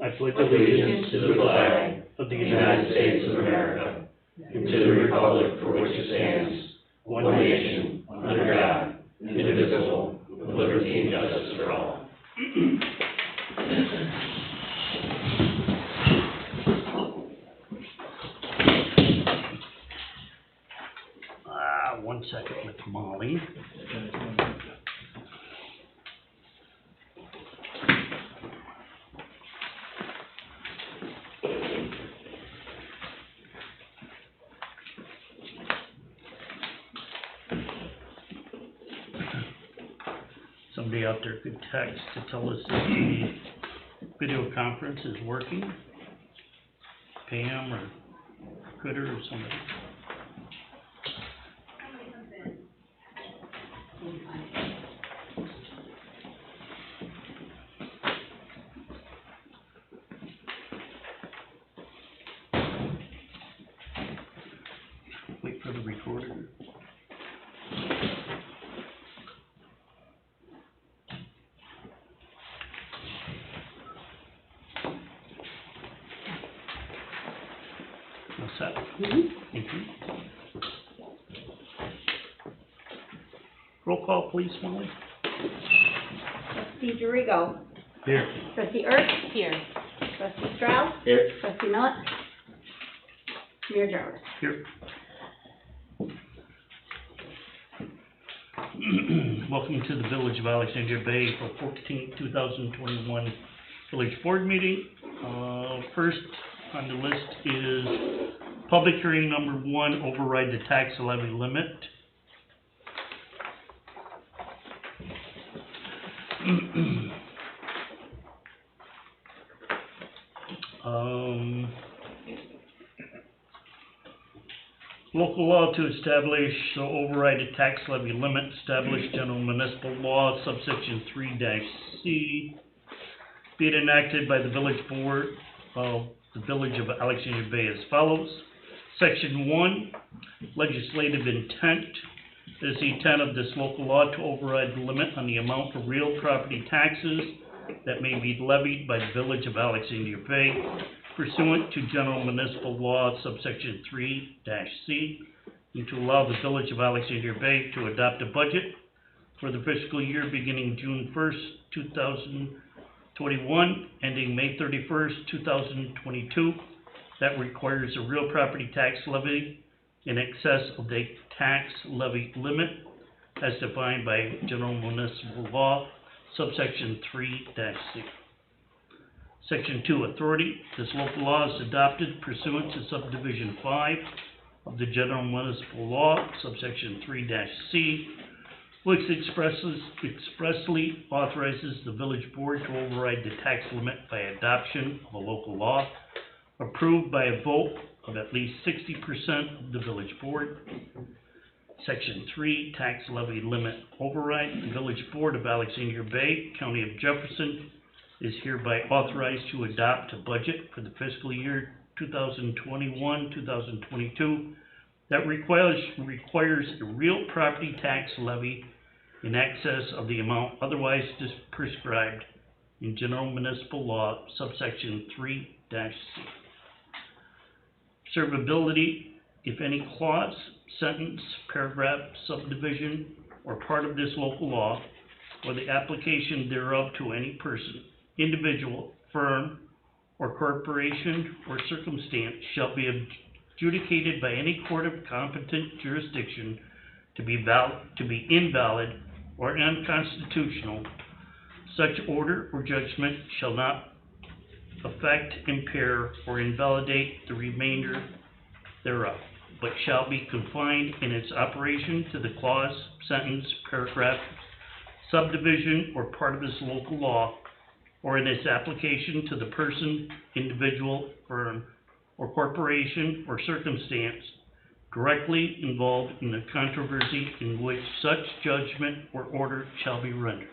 I pledge allegiance to the flag of the United States of America and to the republic for which it stands, one nation, under God, indivisible, with liberty and justice for all. 1 second with Molly. Somebody out there could text to tell us if the video conference is working. Pam or Critter or somebody. Wait for the recorder. What's that? Thank you. Roll call, please, Molly. Trustee Dorigo. Here. Trustee Ertz. Here. Trustee Strauss. Here. Trustee Millett. Mayor Jarvis. Here. Welcome to the Village of Alexandria Bay, April 14th, 2021 Village Board meeting. First on the list is public hearing number 1, override the tax levy limit. Local law to establish or override a tax levy limit, establish general municipal law, subsection 3-C, be it enacted by the village board of the Village of Alexandria Bay as follows. Section 1, legislative intent. It is the intent of this local law to override the limit on the amount of real property taxes that may be levied by the Village of Alexandria Bay pursuant to general municipal law subsection 3-C, and to allow the Village of Alexandria Bay to adopt a budget for the fiscal year beginning June 1st, 2021, ending May 31st, 2022, that requires a real property tax levy in excess of the tax levy limit as defined by general municipal law, subsection 3-C. Section 2, authority. This local law is adopted pursuant to subdivision 5 of the general municipal law, subsection 3-C, which expressly authorizes the village board to override the tax limit by adoption of a local law approved by a vote of at least 60% of the village board. Section 3, tax levy limit override. The village board of Alexandria Bay, County of Jefferson, is hereby authorized to adopt a budget for the fiscal year 2021-2022 that requires a real property tax levy in excess of the amount otherwise prescribed in general municipal law, subsection 3-C. Servability. If any clause, sentence, paragraph, subdivision, or part of this local law, or the application thereof to any person, individual, firm, or corporation, or circumstance shall be adjudicated by any court of competent jurisdiction to be invalid or unconstitutional, such order or judgment shall not affect, impair, or invalidate the remainder thereof, but shall be confined in its operation to the clause, sentence, paragraph, subdivision, or part of this local law, or in its application to the person, individual, firm, or corporation, or circumstance directly involved in the controversy in which such judgment or order shall be rendered.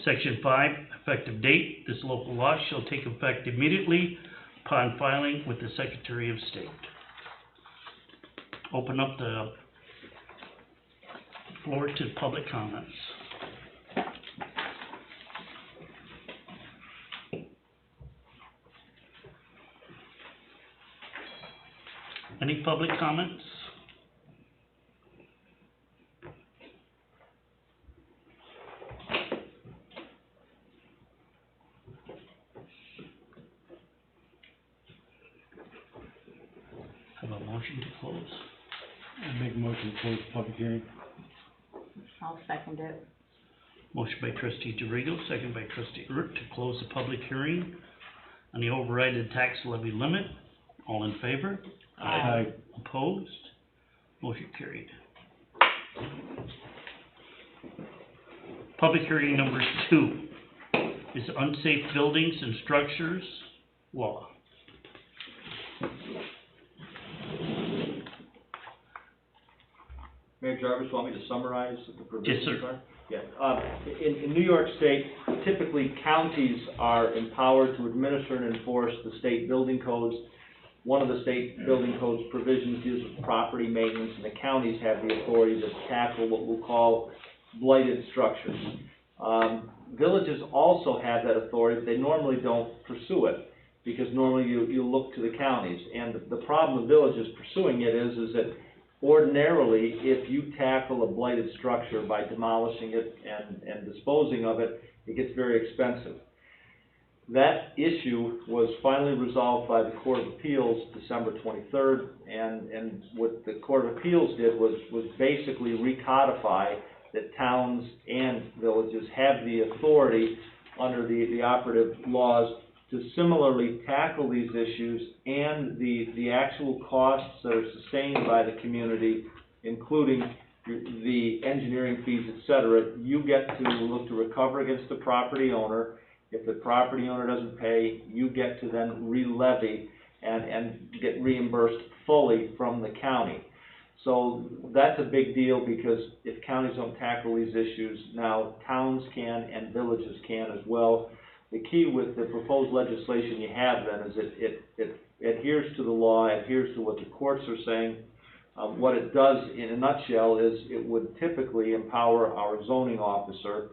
Section 5, effective date. This local law shall take effect immediately upon filing with the Secretary of State. Open up the floor to public comments. Any public comments? Have a motion to close. I make a motion to close the public hearing. I'll second it. Motion by trustee DeRigo, second by trustee Urt to close the public hearing on the overrided tax levy limit. All in favor? Aye. Opposed? Motion carried. Public hearing number 2 is unsafe buildings and structures law. Mayor Jarvis, want me to summarize the provisions? Yes, sir. Yeah, in New York State, typically counties are empowered to administer and enforce the state building codes. One of the state building codes provisions deals with property maintenance, and the counties have the authority to tackle what we'll call blighted structures. Villages also have that authority, but they normally don't pursue it, because normally you look to the counties. And the problem with villages pursuing it is that ordinarily, if you tackle a blighted structure by demolishing it and disposing of it, it gets very expensive. That issue was finally resolved by the Court of Appeals December 23rd, and what the Court of Appeals did was basically recodify that towns and villages have the authority under the operative laws to similarly tackle these issues, and the actual costs that are sustained by the community, including the engineering fees, et cetera, you get to look to recover against the property owner. If the property owner doesn't pay, you get to then re-levy and get reimbursed fully from the county. So that's a big deal, because if counties don't tackle these issues, now towns can and villages can as well. The key with the proposed legislation you have then is it adheres to the law, adheres to what the courts are saying. What it does in a nutshell is it would typically empower our zoning officer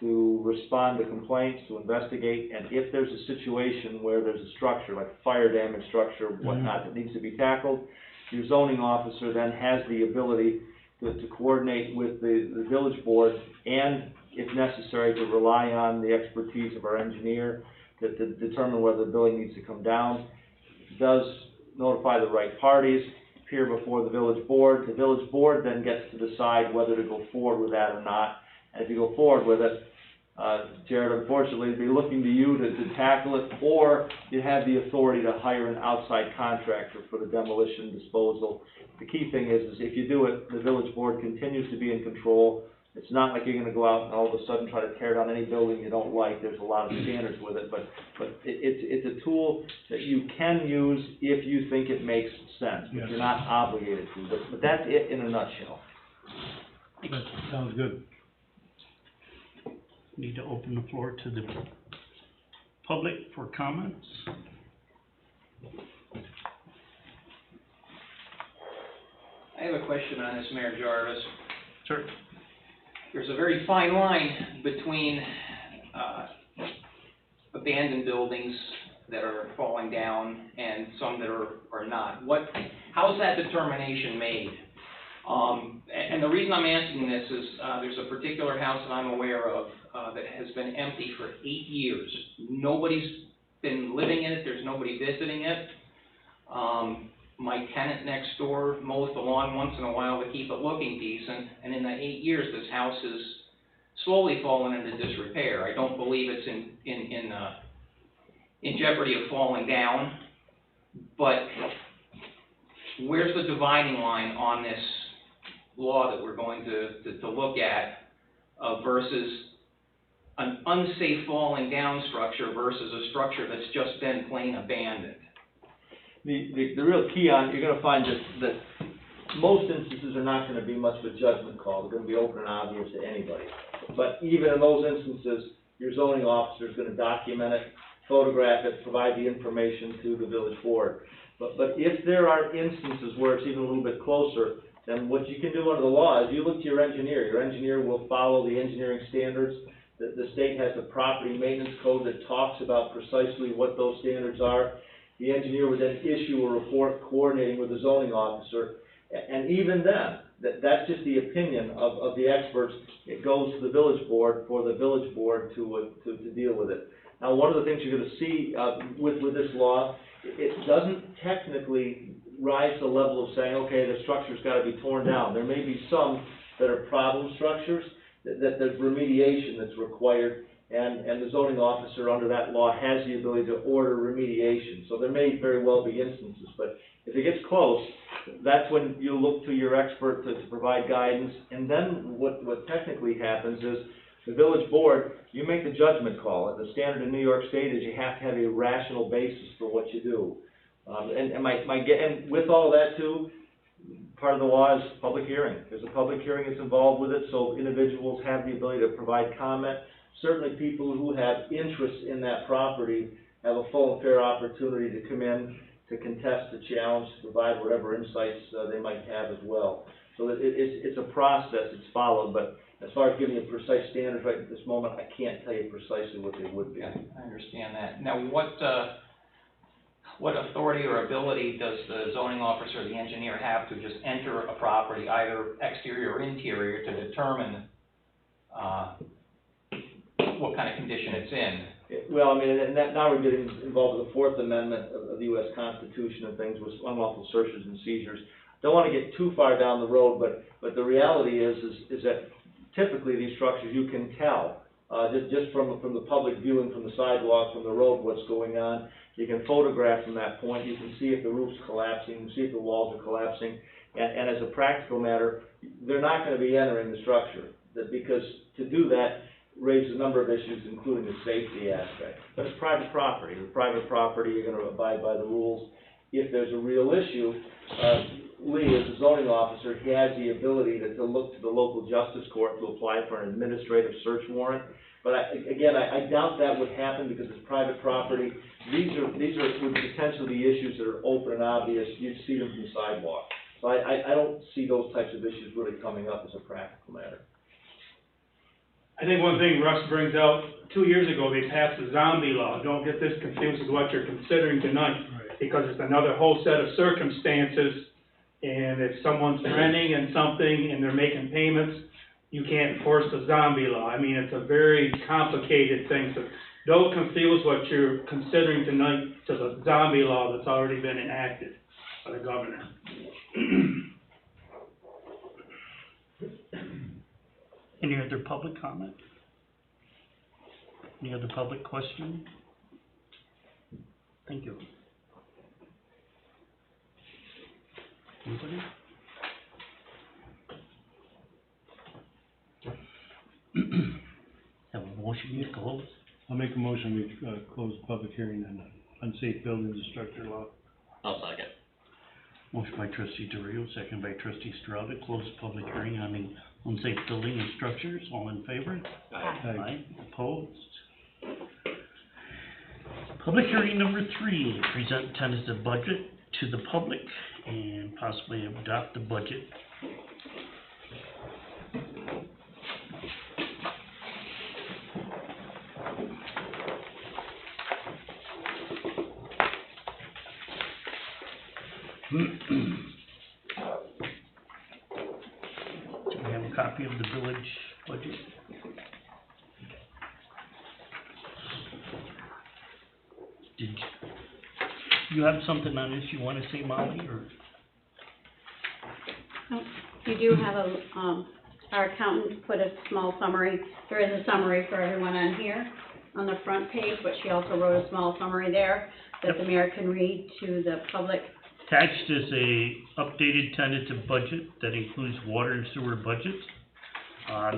to respond to complaints, to investigate, and if there's a situation where there's a structure, like a fire damage structure, whatnot, that needs to be tackled, your zoning officer then has the ability to coordinate with the village board, and if necessary, to rely on the expertise of our engineer to determine whether the building needs to come down. It does notify the right parties, appear before the village board. The village board then gets to decide whether to go forward with that or not. And if you go forward with it, Jared, unfortunately, they'd be looking to you to tackle it, or you have the authority to hire an outside contractor for the demolition disposal. The key thing is if you do it, the village board continues to be in control. It's not like you're going to go out and all of a sudden try to tear down any building you don't like. There's a lot of standards with it, but it's a tool that you can use if you think it makes sense, but Yes. you're not obligated to. But that's it in a nutshell. That sounds good. Need to open the floor to the public for comments. I have a question on this, Mayor Jarvis. Sir? There's a very fine line between abandoned buildings that are falling down and some that are not. How is that determination made? And the reason I'm asking this is there's a particular house that I'm aware of that has been empty for 8 years. Nobody's been living in it. There's nobody visiting it. My tenant next door mows the lawn once in a while to keep it looking decent, and in the 8 years, this house has slowly fallen into disrepair. I don't believe it's in jeopardy of falling down, but where's the dividing line on this law that we're going to look at versus an unsafe falling down structure versus a structure that's just been plain abandoned? The real key on, you're going to find that most instances are not going to be much of a judgment call. They're going to be open and obvious to anybody. But even in those instances, your zoning officer is going to document it, photograph it, provide the information to the village board. But if there are instances where it's even a little bit closer, then what you can do under the law is you look to your engineer. Your engineer will follow the engineering standards. The state has a property maintenance code that talks about precisely what those standards are. The engineer would then issue a report coordinating with the zoning officer, and even then, that's just the opinion of the experts. It goes to the village board for the village board to deal with it. Now, one of the things you're gonna see, with this law, it doesn't technically rise to the level of saying, okay, the structure's gotta be torn down. There may be some that are problem structures, that there's remediation that's required, and the zoning officer under that law has the ability to order remediation. So there may very well be instances, but if it gets close, that's when you look to your expert to provide guidance, and then what technically happens is, the village board, you make the judgment call. The standard in New York State is you have to have a rational basis for what you do. And with all that too, part of the law is public hearing. There's a public hearing that's involved with it, so individuals have the ability to provide comment. Certainly people who have interest in that property have a full and fair opportunity to come in, to contest, to challenge, to provide whatever insights they might have as well. So it's a process, it's followed, but as far as giving you precise standards right at this moment, I can't tell you precisely what they would be. Yeah, I understand that. Now, what authority or ability does the zoning officer or the engineer have to just enter a property, either exterior or interior, to determine what kind of condition it's in? Well, I mean, and that, now we're getting involved with the Fourth Amendment of the U.S. Constitution and things with unlawful searches and seizures. Don't want to get too far down the road, but the reality is that typically these structures, you can tell, just from the public viewing from the sidewalk, from the road, what's going on. You can photograph from that point. You can see if the roof's collapsing, you can see if the walls are collapsing. And as a practical matter, they're not going to be entering the structure, because to do that raises a number of issues, including the safety aspect. But it's private property. With private property, you're going to abide by the rules. If there's a real issue, Lee, as a zoning officer, he has the ability to look to the local justice court to apply for an administrative search warrant. But I doubt that would happen because it's private property. These would potentially be issues that are open and obvious. You'd see them from the sidewalk. So I don't see those types of issues really coming up as a practical matter. I think one thing Russ brings out, 2 years ago, they passed the zombie law. Don't get this confused with what you're considering tonight, because it's another whole set of circumstances. And if someone's renting and something and they're making payments, you can't enforce the zombie law. I mean, it's a very complicated thing. So don't confuse what you're considering tonight to the zombie law that's already been enacted by the governor. Any other public comment? Any other public question? Thank you. Anybody? Have a motion to close? I'll make a motion, we, close the public hearing on unsafe buildings and structure law. I'll second. Motion by trustee DeRio, second by trustee Stroud, to close the public hearing on the unsafe building and structures. All in favor? Aye. Opposed? Public hearing number 3, present tentative budget to the public and possibly adopt the budget. Do we have a copy of the village budget? Did you have something on this you want to say, Molly, or? You do have our accountant put a small summary. There is a summary for everyone on here on the front page, but she also wrote a small summary there that the mayor can read to the public. Attached is a updated tentative budget that includes water and sewer budgets.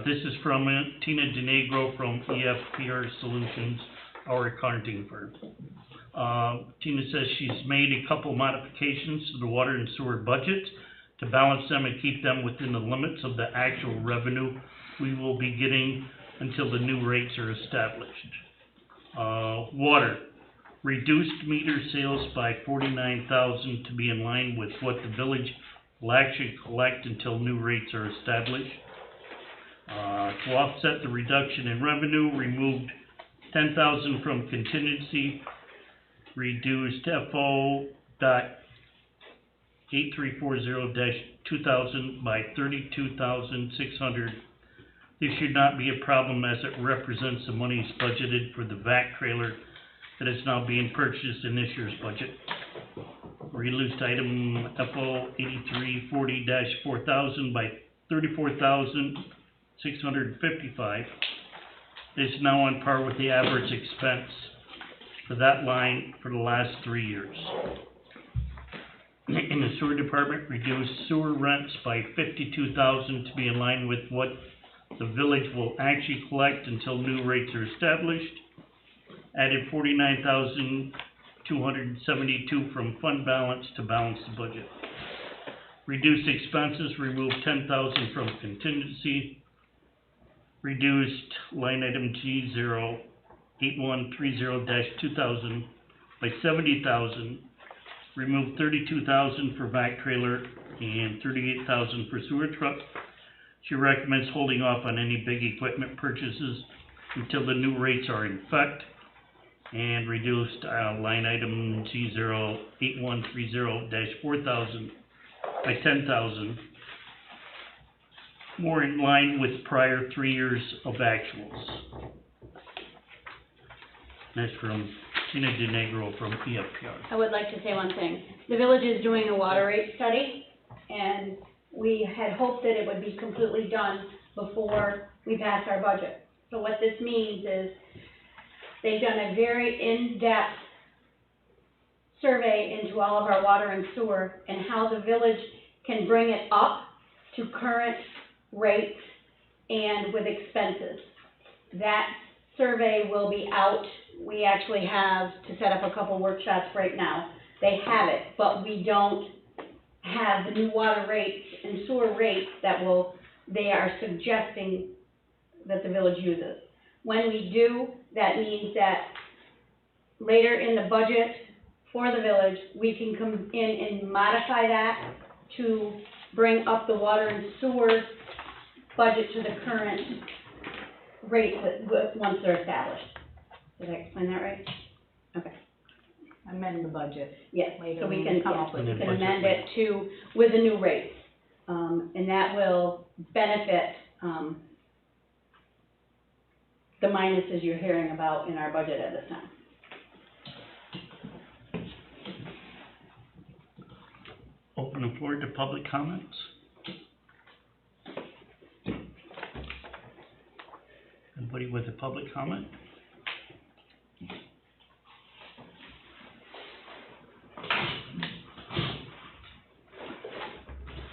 This is from Tina DeNegro from EFPR Solutions, our accounting firm. Tina says she's made a couple modifications to the water and sewer budgets to balance them and keep them within the limits of the actual revenue we will be getting until the new rates are established. Water. Reduced meter sales by $49,000 to be in line with what the village will actually collect until new rates are established. To offset the reduction in revenue, removed $10,000 from contingency reduced FO dot 8340-2000 by 32,600. This should not be a problem as it represents the monies budgeted for the vac trailer that is now being purchased in this year's budget. Reduced item FO 8340-4000 by 34,655. Is now on par with the average expense for that line for the last 3 years. In the sewer department, reduced sewer rents by 52,000 to be in line with what the village will actually collect until new rates are established. Added 49,272 from fund balance to balance the budget. Reduced expenses, removed 10,000 from contingency. Reduced line item G08130-2000 by 70,000. Removed 32,000 for vac trailer and 38,000 for sewer truck. She recommends holding off on any big equipment purchases until the new rates are in effect. And reduced line item G08130-4000 by 10,000. More in line with prior 3 years of actuals. That's from Tina DeNegro from EFPR. I would like to say one thing. The village is doing a water rate study, and we had hoped that it would be completely done before we pass our budget. So what this means is they've done a very in-depth survey into all of our water and sewer and how the village can bring it up to current rates and with expenses. That survey will be out. We actually have to set up a couple workshops right now. They have it, but we don't have the new water rates and sewer rates that they are suggesting that the village uses. When we do, that means that later in the budget for the village, we can come in and modify that to bring up the water and sewer budget to the current rates once they're established. Did I explain that right? Okay. Amend the budget. Yes, Later so we when can, we come up with we the can budget amend rate. it to, with the new rates. And that will benefit, the minuses you're hearing about in our budget at this time. Open the floor to public comments. Anybody with a public comment?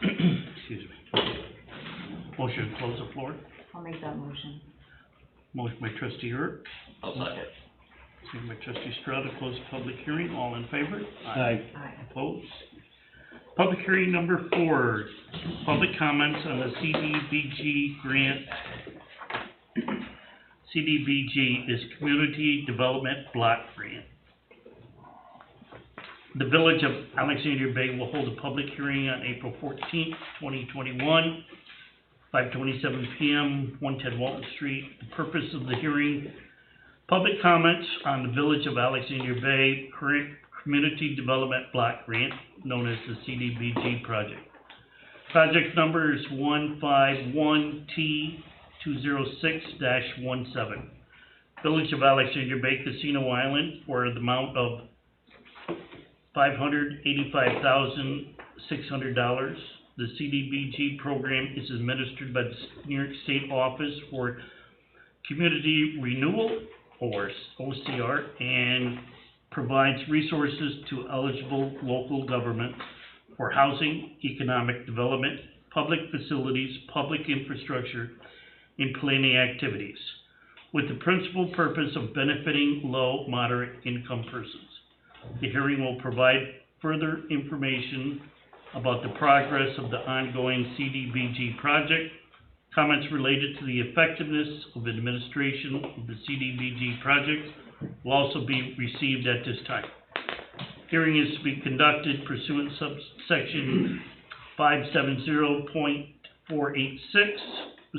Excuse me. Motion to close the floor. I'll make that motion. Motion by trustee Erb, I'll second. second by trustee Strada, to close the public hearing. All in favor? Aye. Aye. Opposed? Public hearing number 4, public comments on the CDBG grant. CDBG is Community Development Block Grant. The Village of Alexandria Bay will hold a public hearing on April 14th, 2021, 5:27 p.m., 110 Walton Street. The purpose of the hearing, public comments on the Village of Alexandria Bay current Community Development Block Grant, known as the CDBG project. Project number is 151T206-17. Village of Alexandria Bay Casino Island for the amount of $585,600. The CDBG program is administered by the New York State Office for Community Renewal, or OCR, and provides resources to eligible local governments for housing, economic development, public facilities, public infrastructure, and planning activities, with the principal purpose of benefiting low, moderate income persons. The hearing will provide further information about the progress of the ongoing CDBG project. Comments related to the effectiveness of administration of the CDBG project will also be received at this time. Hearing is to be conducted pursuant subsection 570.486,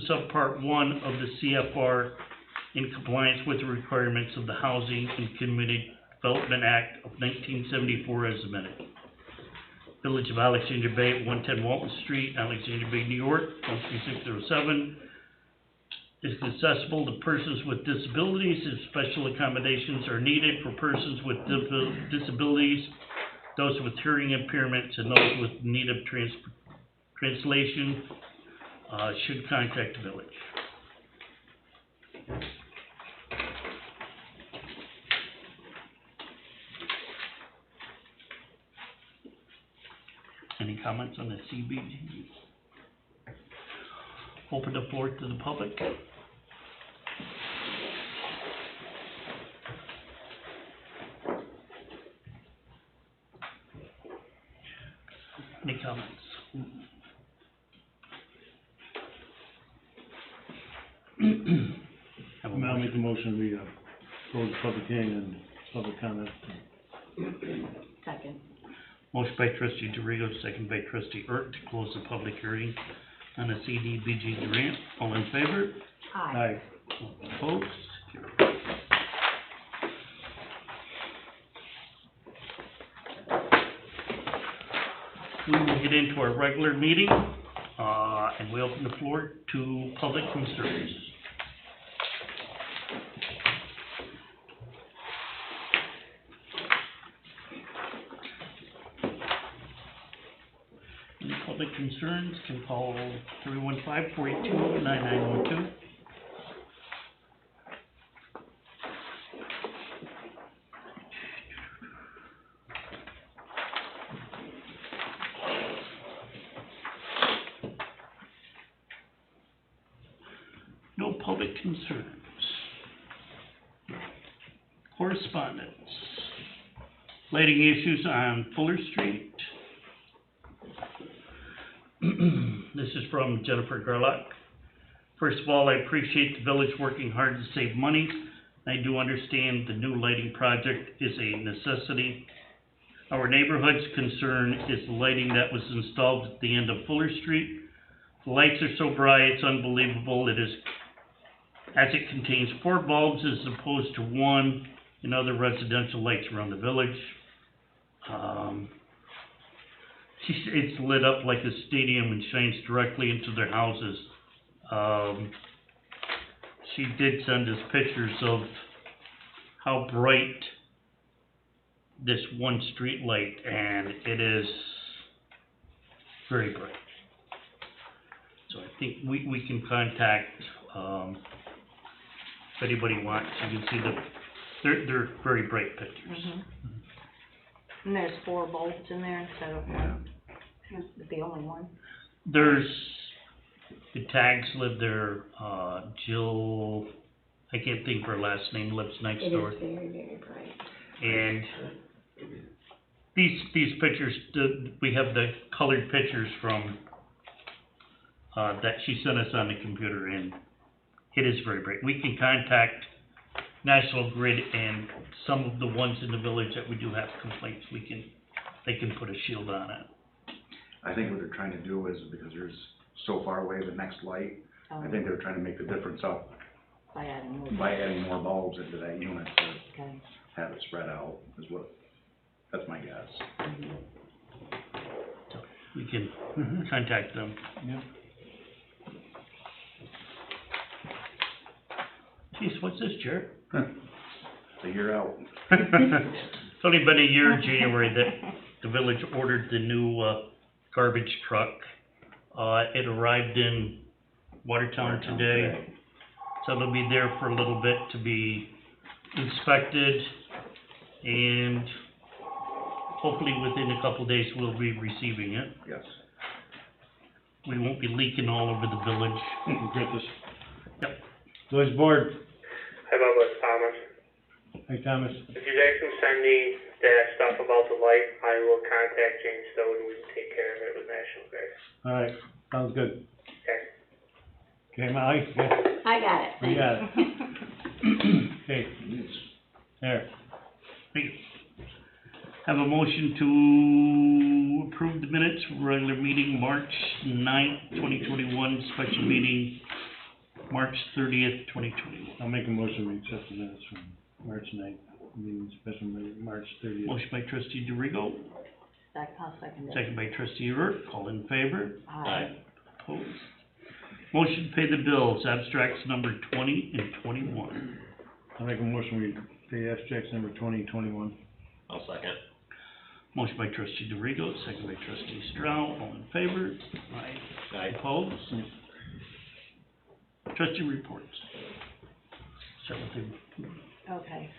subpart 1 of the CFR, in compliance with the requirements of the Housing and Development Act of 1974 as amended. Village of Alexandria Bay at 110 Walton Street, Alexandria Bay, New York, 13607, is accessible to persons with disabilities if special accommodations are needed for persons with disabilities, those with hearing impairments, and those with need of translation should contact the village. Any comments on the CBG? Open the floor to the public. Any comments? Have a I'll make motion. the motion, we, close the public hearing and public comment. Second. Motion by trustee DeRigo, second by trustee Ert to close the public hearing on the CDBG grant. All in favor? Aye. Opposed? We will get into our regular meeting, and we open the floor to public concerns. Any public concerns can call 315-482-9912. No public concerns. Correspondence. Lighting issues on Fuller Street. This is from Jennifer Garlock. First of all, I appreciate the village working hard to save money. I do understand the new lighting project is a necessity. Our neighborhood's concern is the lighting that was installed at the end of Fuller Street. The lights are so bright, it's unbelievable. It is, as it contains 4 bulbs as opposed to 1 in other residential lights around the village. It's lit up like a stadium and shines directly into their houses. She did send us pictures of how bright this one street light, and it is very bright. So I think we can contact, if anybody wants, you can see they're very bright pictures. And there's 4 bolts in there instead of 1. It's the only one. There's, the tags live there, Jill, I can't think of her last name, lives next door. It is very, very bright. And these pictures, we have the colored pictures from, that she sent us on the computer, and it is very bright. We can contact National Grid, and some of the ones in the village that we do have complaints, they can put a shield on it. I think what they're trying to do is, because there's so far away the next light, I think they're trying to make the difference up By adding more. by adding more bulbs into that unit to Okay. have it spread out, that's my guess. So we can contact them. Yep. Geez, what's this, Jared? A year out. It's only been a year in January that the village ordered the new, garbage truck. It arrived in Watertown today. So it'll be there for a little bit to be inspected, and hopefully within a couple days we'll be receiving it. Yes. We won't be leaking all over the village. Griffiths. Yep. Village board, Hi, Bob, it's Thomas. hey Thomas, If you guys can send me that stuff about the light, I will contact James Stone and we can take care of it with National Grid. alright, sounds good. Okay. Okay, Molly, okay, I got it. we got it. Okay, there, Thank you. Have a motion to approve the minutes for regular meeting, March 9th, 2021, special meeting, March 30th, 2021. I'll make a motion, we accept the minutes from March 9th. meeting special meeting, March 30th. Motion by trustee DeRigo, I'll second it. second by trustee Hurt, all in favor? Aye. Opposed? Motion to pay the bills, abstracts number 20 and 21. I'll make a motion, we pay abstracts number 20 and 21. I'll second. Motion by trustee DeRigo, second by trustee Strauss, all in favor? Aye. Opposed? Trustee reports. Start with the Okay,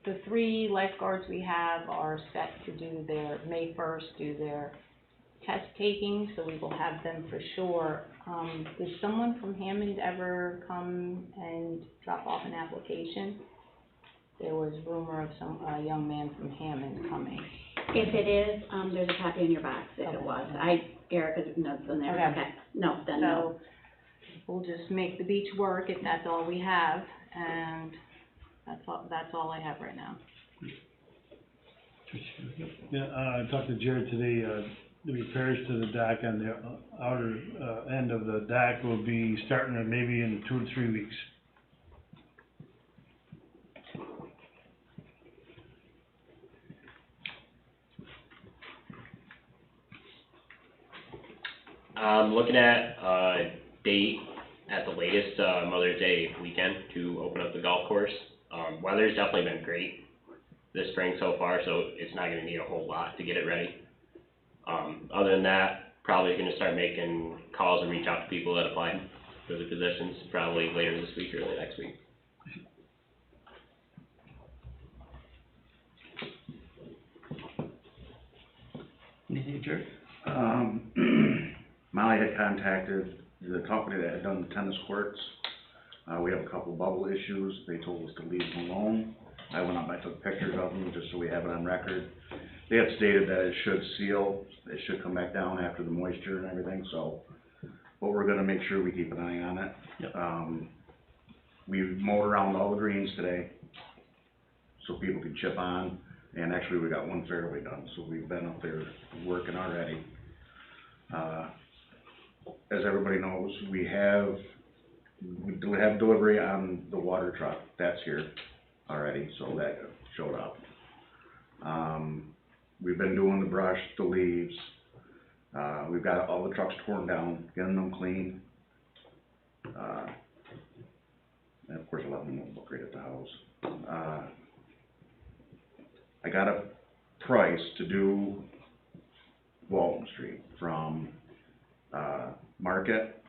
the 3 lifeguards we have are set to do their, May 1st, do their test taking, so we will have them for sure. Did someone from Hammond ever come and drop off an application? There was rumor of a young man from Hammond coming. If it is, there's a copy in your box, if Okay. it was. Erica's notes in there. Okay. No, then no. So, we'll just make the beach work if that's all we have, and that's all I have right now. Yeah, I talked to Jared today, the repairs to the dock on the outer, end of the dock will be starting in maybe in 2 to 3 weeks. Looking at date at the latest, Mother's Day weekend to open up the golf course. Weather's definitely been great this spring so far, so it's not gonna need a whole lot to get it ready. Other than that, probably gonna start making calls and reach out to people that applied for the positions, probably later this week or early next week. anything, Jared? Molly had contacted the company that had done the tennis courts. We have a couple bubble issues. They told us to leave them alone. I went up, I took pictures of them just so we have it on record. They had stated that it should seal, it should come back down after the moisture and everything, so. But we're gonna make sure we keep an eye on it. Yep. We mowed around all the greens today, so people could chip on, and actually we got one fairway done, so we've been up there working already. As everybody knows, we do have delivery on the water truck, that's here already, so that showed up. We've been doing the brush, the leaves, we've got all the trucks torn down, getting them clean. And of course, a lot of them will look great at the house. I got a price to do Walton Street from, Market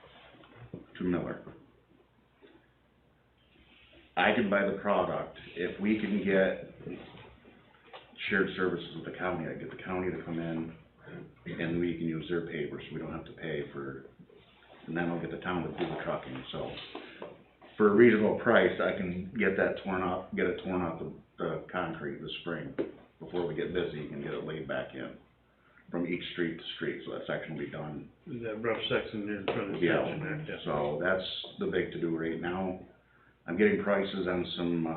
to Miller. I can buy the product if we can get shared services with the county. I get the county to come in and we can use their paper, so we don't have to pay for, and then I'll get the town to do the trucking, so. For a reasonable price, I can get that torn up, get it torn off the concrete this spring, before we get busy and get it laid back in, from each street to street, so that section will be done. That rough section there in front of the Yeah, section there, yeah. so that's the big to-do right now. I'm getting prices on some,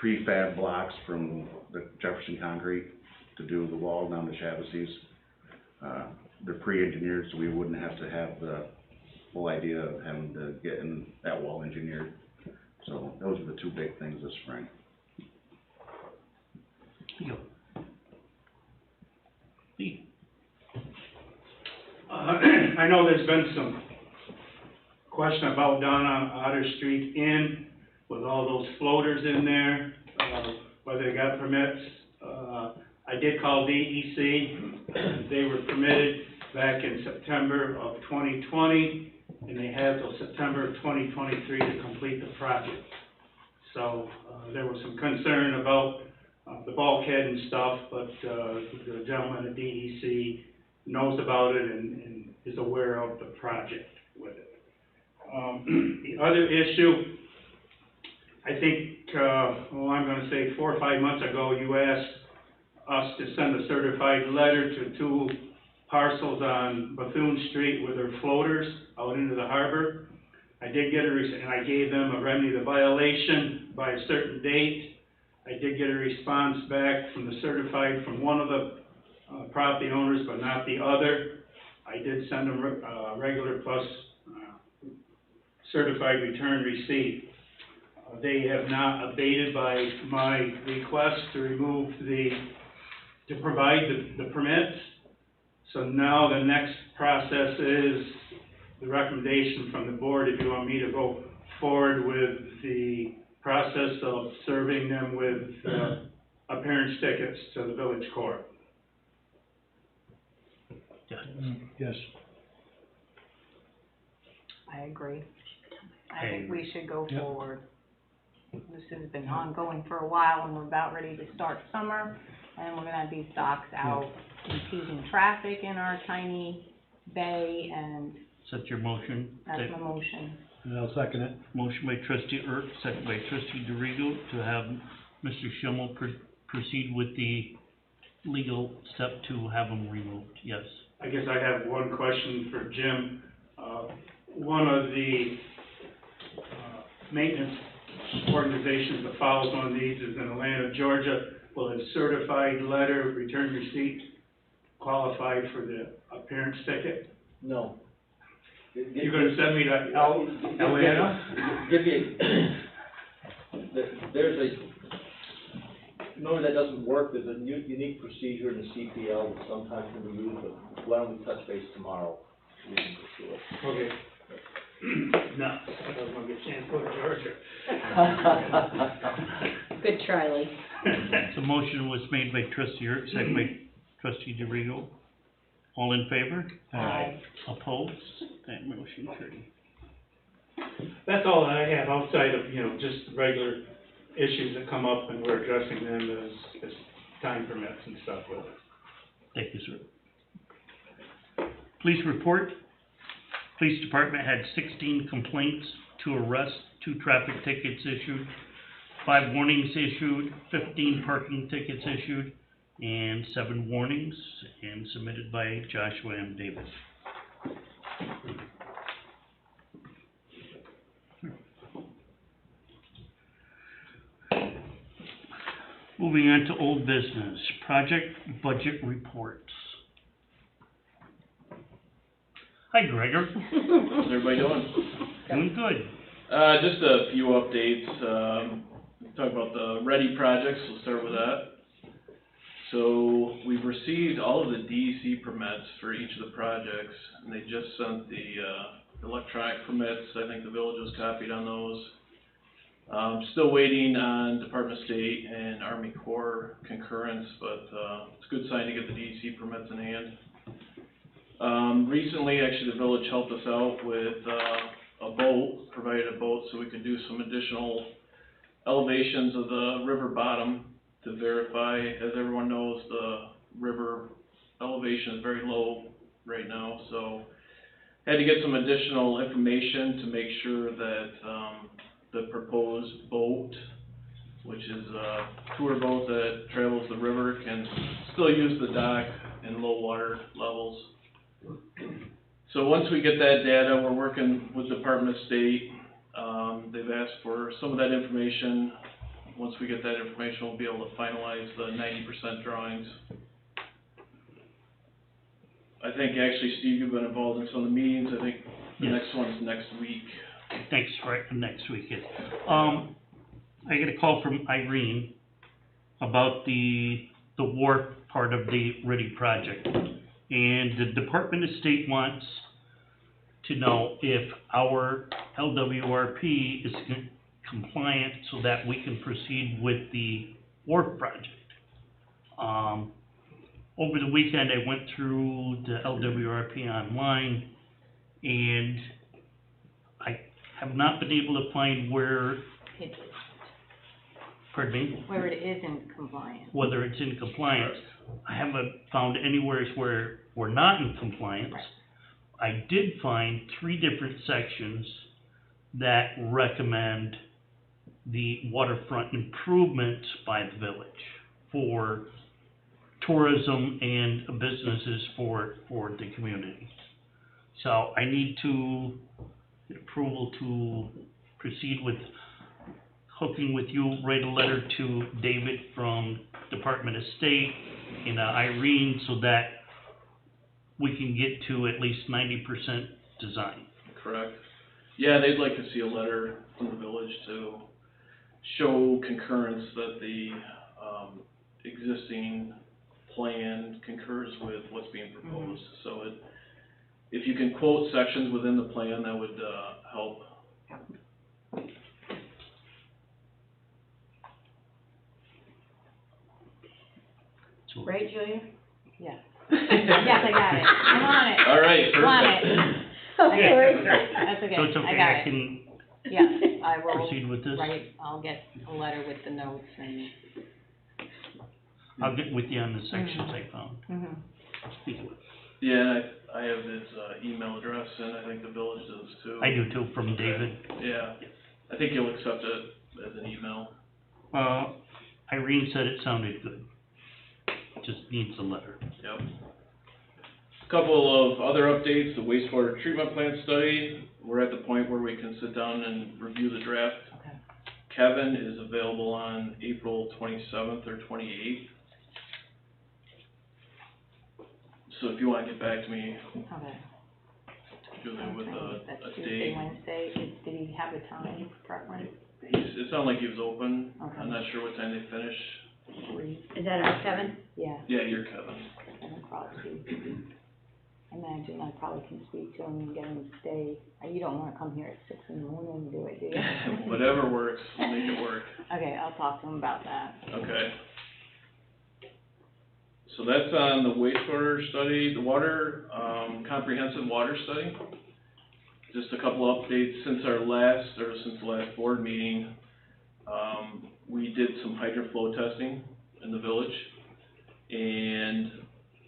prefab blocks from the Jefferson Concrete to do the wall down to Chavasy's. They're pre-engineered, so we wouldn't have to have the whole idea of having to get in that wall engineered. So those are the 2 big things this spring. Yo. Lee. I know there's been some question about down on Otter Street Inn with all those floaters in there, whether they got permits. I did call DEC, they were permitted back in September of 2020, and they have till September of 2023 to complete the project. So, there was some concern about the bulkhead and stuff, but the gentleman at DEC knows about it and is aware of the project with it. The other issue, I think, I'm gonna say 4 or 5 months ago, you asked us to send a certified letter to 2 parcels on Bethune Street with their floaters out into the harbor. I did get and I gave them a remedy to violation by a certain date. I did get a response back from the certified from one of the property owners, but not the other. I did send them regular plus certified return receipt. They have not abated by my request to remove to provide the permits. So now the next process is the recommendation from the board, if you want me to go forward with the process of serving them with appearance tickets to the village court. Yes. I agree. I think we should go Yep. forward. This has been ongoing for a while, and we're about ready to start summer, and we're gonna have these docks out impeding traffic in our tiny bay, and Set your motion. that's my motion. And I'll second it. Motion by trustee Ertz, second by trustee DeRigo, to have Mr. Schimmel proceed with the legal step to have them removed, yes. I guess I have one question for Jim. One of the maintenance organizations that follows one of these is in Atlanta, Georgia. Will a certified letter of return receipt qualify for the appearance ticket? No. You're gonna send me to Atlanta? Give you, there's a, normally that doesn't work, there's a unique procedure in the CPL that sometimes can be used, but why don't we touch base tomorrow? We can pursue it. Okay. No, I don't want to get a chance to go to Georgia. Good try, Lee. The motion was made by trustee Ertz, second by trustee DeRigo. All in favor? Aye. Opposed? That motion carried. That's all I have outside of, just regular issues that come up and we're addressing them as time permits and stuff with it. Thank you, sir. Police report. Police department had 16 complaints, 2 arrests, 2 traffic tickets issued, 5 warnings issued, 15 parking tickets issued, and 7 warnings, and submitted by Joshua M. Davis. Moving on to old business, project budget reports. Hi, Gregor. How's everybody doing? Doing good. Just a few updates. Talk about the ready projects, we'll start with that. So, we've received all of the DEC permits for each of the projects, and they just sent the electronic permits. I think the village was copied on those. Still waiting on Department of State and Army Corps concurrence, but it's a good sign to get the DEC permits in hand. Recently, actually, the village helped us out with a boat, provided a boat so we could do some additional elevations of the river bottom to verify. As everyone knows, the river elevation is very low right now, so had to get some additional information to make sure that the proposed boat, which is a tour boat that travels the river, can still use the dock in low water levels. So once we get that data, we're working with Department of State. They've asked for some of that information. Once we get that information, we'll be able to finalize the 90% drawings. I think actually, Steve, you've been involved in some of the meetings. I think the next one's next week. Next weekend. I get a call from Irene about the wharf part of the Ready project. And the Department of State wants to know if our LWRP is compliant so that we can proceed with the wharf project. Over the weekend, I went through the LWRP online, and I have not been able to find where, It- pardon me? Where it isn't compliant. Whether it's in compliance. I haven't found anywhere where we're not in compliance. Right. I did find 3 different sections that recommend the waterfront improvements by the village for tourism and businesses for the community. So I need to get approval to proceed with hooking with you, write a letter to David from Department of State and Irene so that we can get to at least 90% design. Correct. Yeah, they'd like to see a letter from the village to show concurrence that the, existing plan concurs with what's being proposed. So if you can quote sections within the plan, that would, help. Right, Julia? Yes. Yes, I got it. I'm on it. All right, I'm on it. perfect. Oh, sorry. That's okay. So it's I okay, got I it. can Yes, I will. proceed with this? Right, I'll get a letter with the notes and, I'll get with you on the sections I found. mhm. Yeah, I have his, email address, and I think the village does too. I do too, from David. Yeah, I think you'll accept it as an email. Irene said it sounded good. Just needs a letter. Yep. Couple of other updates, the wastewater treatment plant study, we're at the point where we can sit down and review the draft. Okay. Kevin is available on April 27th or 28th. So if you wanna get back to me, Okay. Julie, with That's a Tuesday, date. Wednesday. Did he have a time preference? It sounded like he was open, Okay. I'm not sure what time they finish. 3? Is that our Kevin? Yeah, Yeah, you're Kevin. 7 Crosby. I imagine I probably can speak to him and get him to stay. You don't wanna come here at 6 in the morning and do it, do you? Whatever works, we'll make it work. Okay, I'll talk to him about that. Okay. So that's on the wastewater study, the water, comprehensive water study. Just a couple updates since the last board meeting. We did some hydroflow testing in the village. And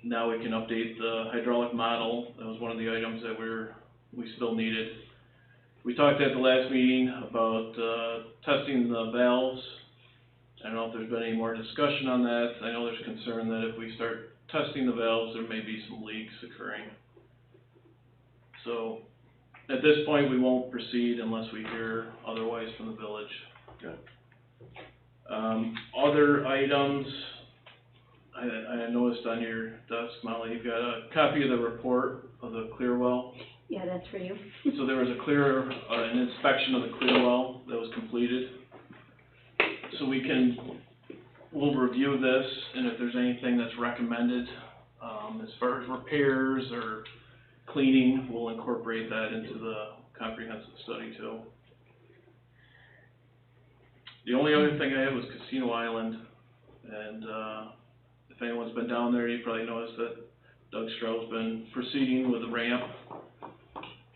now we can update the hydraulic model. That was one of the items that we still needed. We talked at the last meeting about, testing the valves. I don't know if there's been any more discussion on that. I know there's concern that if we start testing the valves, there may be some leaks occurring. So, at this point, we won't proceed unless we hear otherwise from the village. Okay. Other items, I noticed on your desk, Molly, you've got a copy of the report of the clear well. Yeah, that's for you. So there was an inspection of the clear well that was completed. So we'll review this, and if there's anything that's recommended, as far as repairs or cleaning, we'll incorporate that into the comprehensive study too. The only other thing I had was Casino Island, and, if anyone's been down there, you probably noticed that Doug Stroud's been proceeding with the ramp.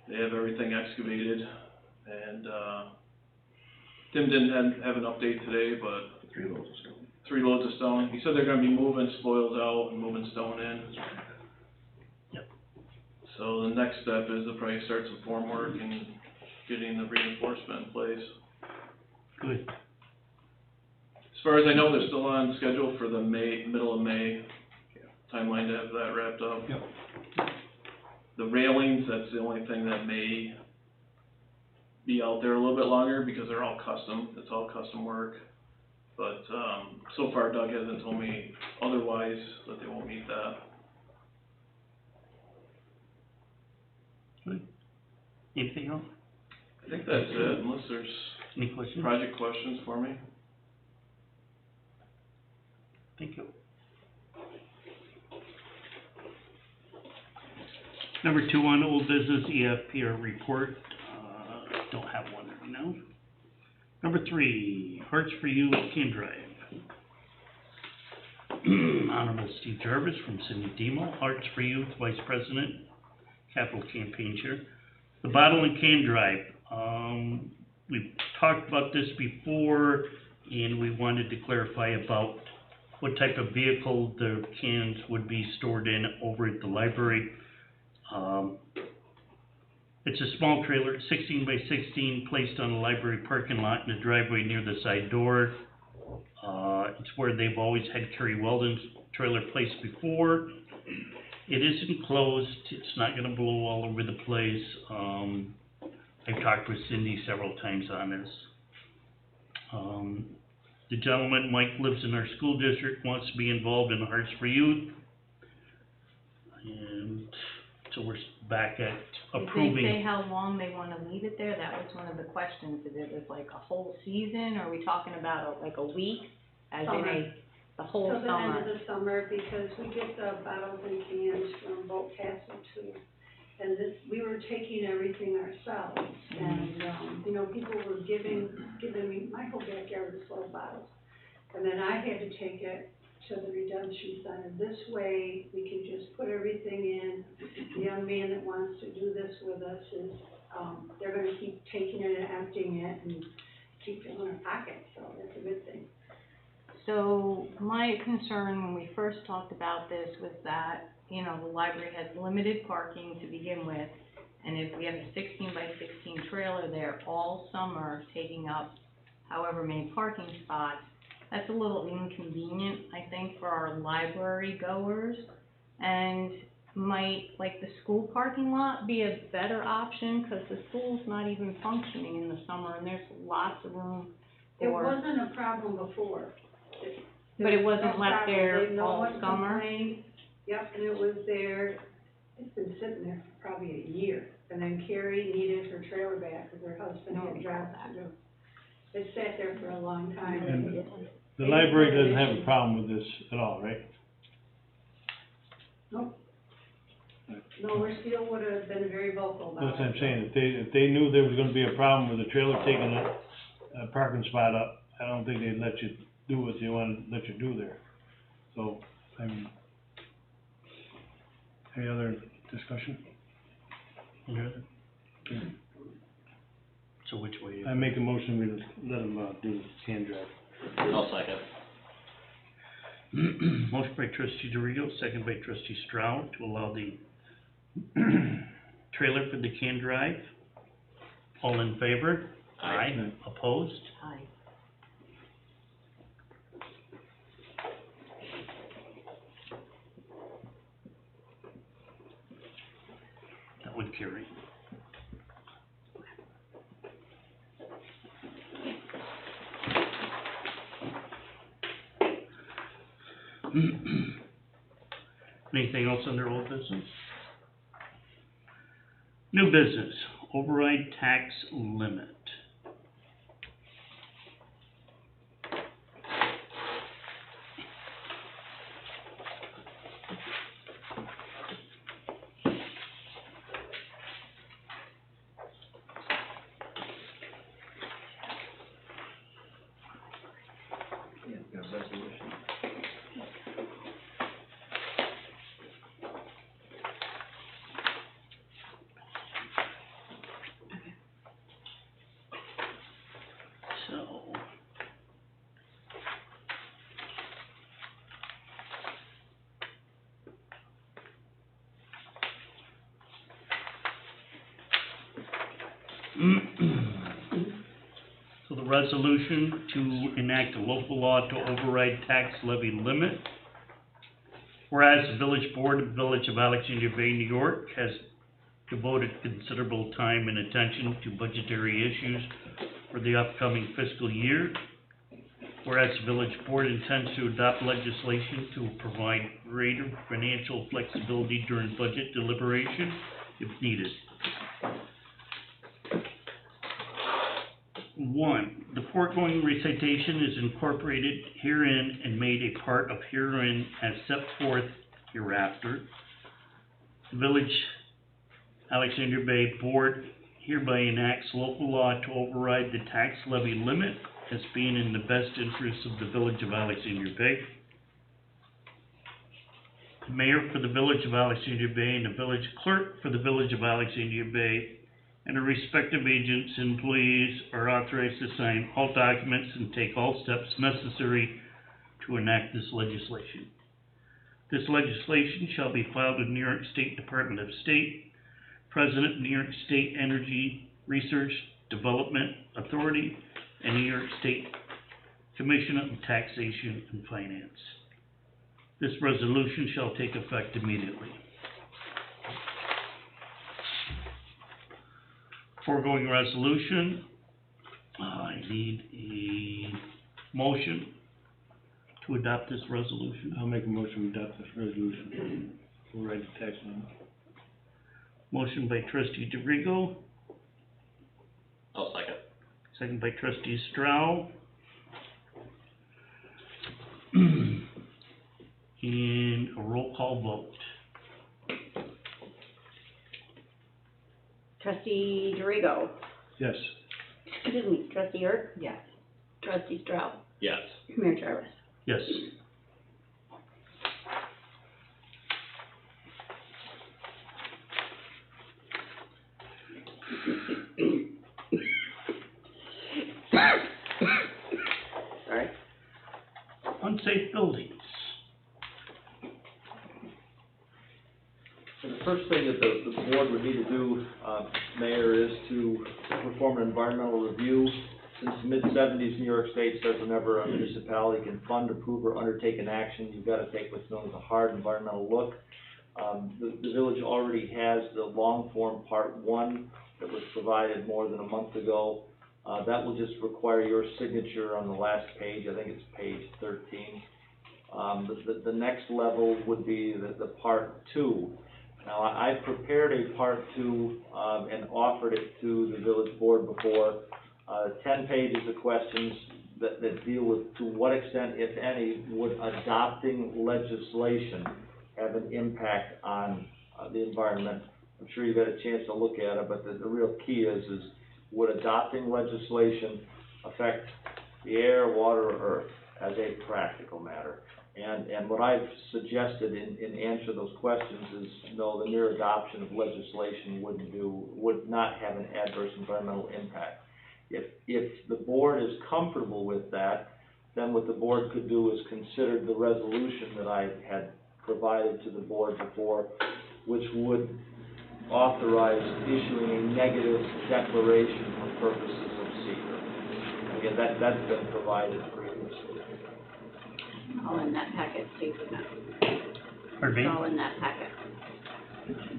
They have everything excavated, and, Tim didn't have an update today, but 3 loads of stone. 3 loads of stone. He said they're gonna be moving spoils out and moving stone in. Yep. So the next step is to probably start some form work and getting the reinforcement in place. Good. As far as I know, they're still on schedule for the middle of May timeline to have that wrapped up. Yep. The railings, that's the only thing that may be out there a little bit longer because they're all custom, it's all custom work. But, so far Doug hasn't told me otherwise that they won't meet that. Good. Anything else? I think that's it, unless there's Any questions? project questions for me. Thank you. Number 2 on old business, EFPR report, don't have one right now. Number 3, Hearts for You at Ken Drive. Honorable Steve Jarvis from Cindy Demo, Hearts for You, Vice President, Capital Campaign Chair. The bottle and can drive, we've talked about this before, and we wanted to clarify about what type of vehicle the cans would be stored in over at the library. It's a small trailer, 16 by 16, placed on a library parking lot in the driveway near the side door. It's where they've always had Kerry Weldon's trailer placed before. It is enclosed, it's not gonna blow all over the place. I've talked with Cindy several times on this. The gentleman, Mike, lives in our school district, wants to be involved in Hearts for Youth. And So we're back at Did they say approving, how long they wanna leave it there? That was one of the questions, if it was like a whole season, or are we talking about like a week? As in the whole Till the end summer? of the summer, because we get the bottles and cans from Boat Castle too. And this, we were taking everything ourselves, and, you know, people were giving me, my whole backyard was full of bottles. And then I had to take it to the redemption center. This way, we can just put everything in. The young man that wants to do this with us is, they're gonna keep taking it and emptying it and keep filling our pockets, so that's a good thing. So my concern when we first talked about this was that, you know, the library has limited parking to begin with, and if we have a 16 by 16 trailer there all summer taking up however many parking spots, that's a little inconvenient, I think, for our library goers. And might, like, the school parking lot be a better option, because the school's not even functioning in the summer, and there's lots of room It for. wasn't a problem before. But it wasn't No left problem. there No all one summer? complained. Yep, and it was there, it's been sitting there for probably a year. And then Carrie needed her trailer back because her husband Oh, had jobs to do. It sat there for a long time. And the library doesn't have a problem with this at all, right? Nope. No, Steele would have been very vocal about it. That's what I'm saying, if they knew there was gonna be a problem with a trailer taking a parking spot up, I don't think they'd let you do what they wanted to let you do there. So, I mean, any other discussion? Good. So which way? I make a motion, we let them, do the can drive. I'll second. Motion by trustee DeRigo, second by trustee Stroud, to allow the trailer for the can drive. All in favor? Aye. Opposed? Aye. That would carry. Anything else under old business? New business, override tax limit. Yeah, got a resolution. So. So the resolution to enact a local law to override tax levy limit. Whereas the village board of the Village of Alexandria Bay, New York has devoted considerable time and attention to budgetary issues for the upcoming fiscal year. Whereas the village board intends to adopt legislation to provide greater financial flexibility during budget deliberation if needed. 1, the foregoing recitation is incorporated herein and made a part of herein as set forth hereafter. The Village Alexandria Bay Board hereby enacts local law to override the tax levy limit as being in the best interest of the Village of Alexandria Bay. The mayor for the Village of Alexandria Bay and the village clerk for the Village of Alexandria Bay and the respective agents and employees are authorized to sign all documents and take all steps necessary to enact this legislation. This legislation shall be filed with New York State Department of State, President, New York State Energy Research Development Authority, and New York State Commission of Taxation and Finance. This resolution shall take effect immediately. Foregoing resolution, I need a motion to adopt this resolution. I'll make a motion, we adopt this resolution, override the tax limit. Motion by trustee DeRigo, I'll second. second by trustee Stroud. And a roll call vote. Trustee DeRigo, Yes. excuse me, trustee Erk, Yes. trustee Stroud, Yes. Mayor Jarvis. Yes. Sorry. Unsafe buildings. So the first thing that the board would need to do, Mayor, is to perform an environmental review. Since the mid-seventies, New York State says whenever a municipality can fund, approve, or undertake an action, you've got to take what's known as a hard environmental look. The village already has the long-form Part 1 that was provided more than a month ago. That will just require your signature on the last page, I think it's page 13. The next level would be the Part 2. Now, I prepared a Part 2 and offered it to the village board before. 10 pages of questions that deal with to what extent, if any, would adopting legislation have an impact on the environment. I'm sure you've had a chance to look at it, but the real key is would adopting legislation affect the air, water, or earth as a practical matter? And what I've suggested in answer to those questions is, no, the mere adoption of legislation would not have an adverse environmental impact. If the board is comfortable with that, then what the board could do is consider the resolution that I had provided to the board before, which would authorize issuing a negative declaration for purposes of seeker. Again, that's been provided previously. All in that packet, Steve. Pardon me? It's all in that packet.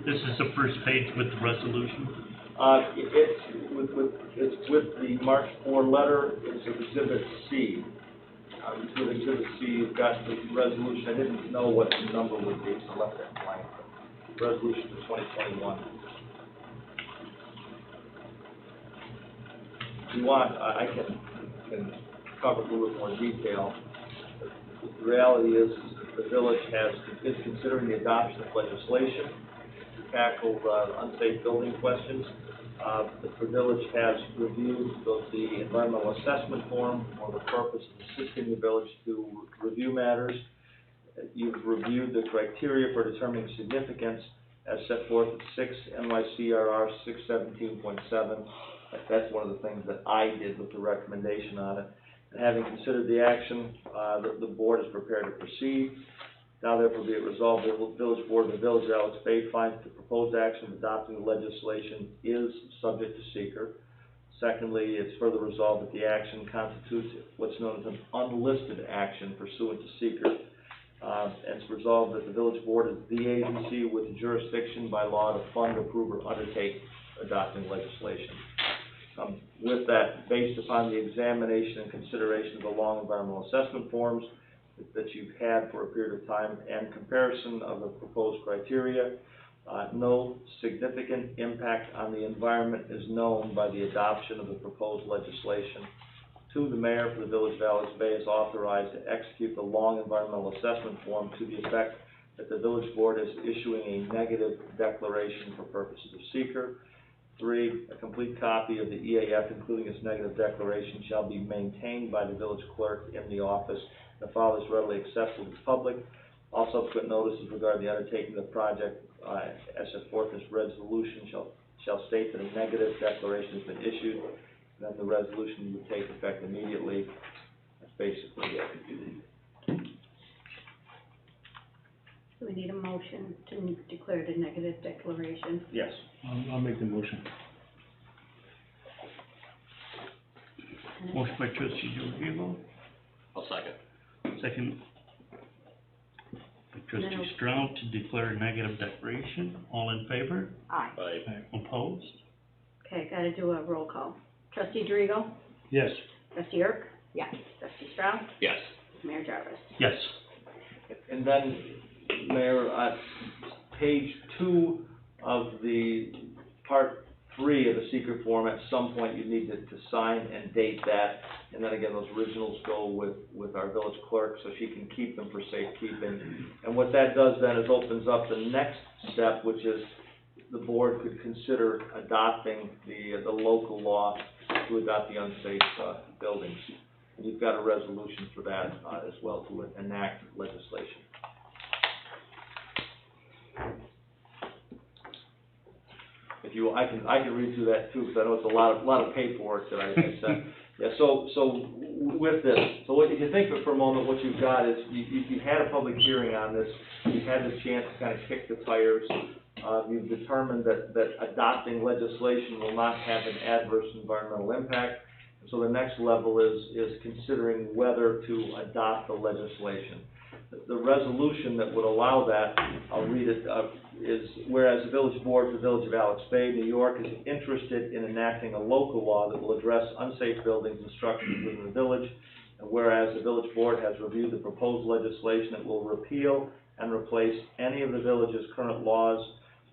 This is the first page with the resolution. It's with the March 4 letter, it's Exhibit C. With Exhibit C, you've got the resolution. I didn't know what the number would be, so I left that blank. Resolution for 2021. If you want, I can cover a little bit more detail. The reality is the village is considering the adoption of legislation to tackle unsafe building questions. The village has reviewed the environmental assessment form for the purpose of assisting the village to review matters. You've reviewed the criteria for determining significance as set forth at 6 NYCRR 617.7. That's one of the things that I did with the recommendation on it. And having considered the action, the board is prepared to proceed. Now therefore be it resolved, the village board of the village of Alex Bay finds the proposed action of adopting the legislation is subject to seeker. Secondly, it's further resolved that the action constitutes what's known as an unlisted action pursuant to seeker. And it's resolved that the village board is the agency with jurisdiction by law to fund, approve, or undertake adopting legislation. With that, based upon the examination and consideration of the long environmental assessment forms that you've had for a period of time and comparison of the proposed criteria, no significant impact on the environment is known by the adoption of the proposed legislation. 2, the mayor for the village of Alex Bay is authorized to execute the long environmental assessment form to the effect that the village board is issuing a negative declaration for purposes of seeker. 3, a complete copy of the EAF, including its negative declaration, shall be maintained by the village clerk in the office. The file is readily accessible to the public. All subsequent notices regarding the undertaking of the project, as set forth in this resolution, shall state that a negative declaration has been issued. Then the resolution would take effect immediately. That's basically it. So we need a motion to declare the negative declaration. Yes. I'll make the motion. Motion by trustee DeRigo, I'll second. second by trustee Stroud to declare a negative declaration. All in favor? Aye. Opposed? Okay, gotta do a roll call. Trustee DeRigo, Yes. trustee Erk, Yes. trustee Stroud, Yes. Mayor Jarvis. Yes. And then, Mayor, page 2 of the part 3 of the secret form, at some point you need to sign and date that. And then again, those originals go with our village clerk, so she can keep them for safekeeping. And what that does then is opens up the next step, which is the board could consider adopting the local law to adopt the unsafe buildings. And you've got a resolution for that as well, to enact legislation. If you, I can read through that too, because I know it's a lot of paperwork that I sent. Yeah, so with this, so if you think of it for a moment, what you've got is, you had a public hearing on this, you've had the chance to kind of kick the tires, you've determined that adopting legislation will not have an adverse environmental impact. So the next level is considering whether to adopt the legislation. The resolution that would allow that, I'll read it, is whereas the Village Board of the Village of Alex Bay, New York is interested in enacting a local law that will address unsafe buildings and structures within the village, and whereas the Village Board has reviewed the proposed legislation that will repeal and replace any of the village's current laws,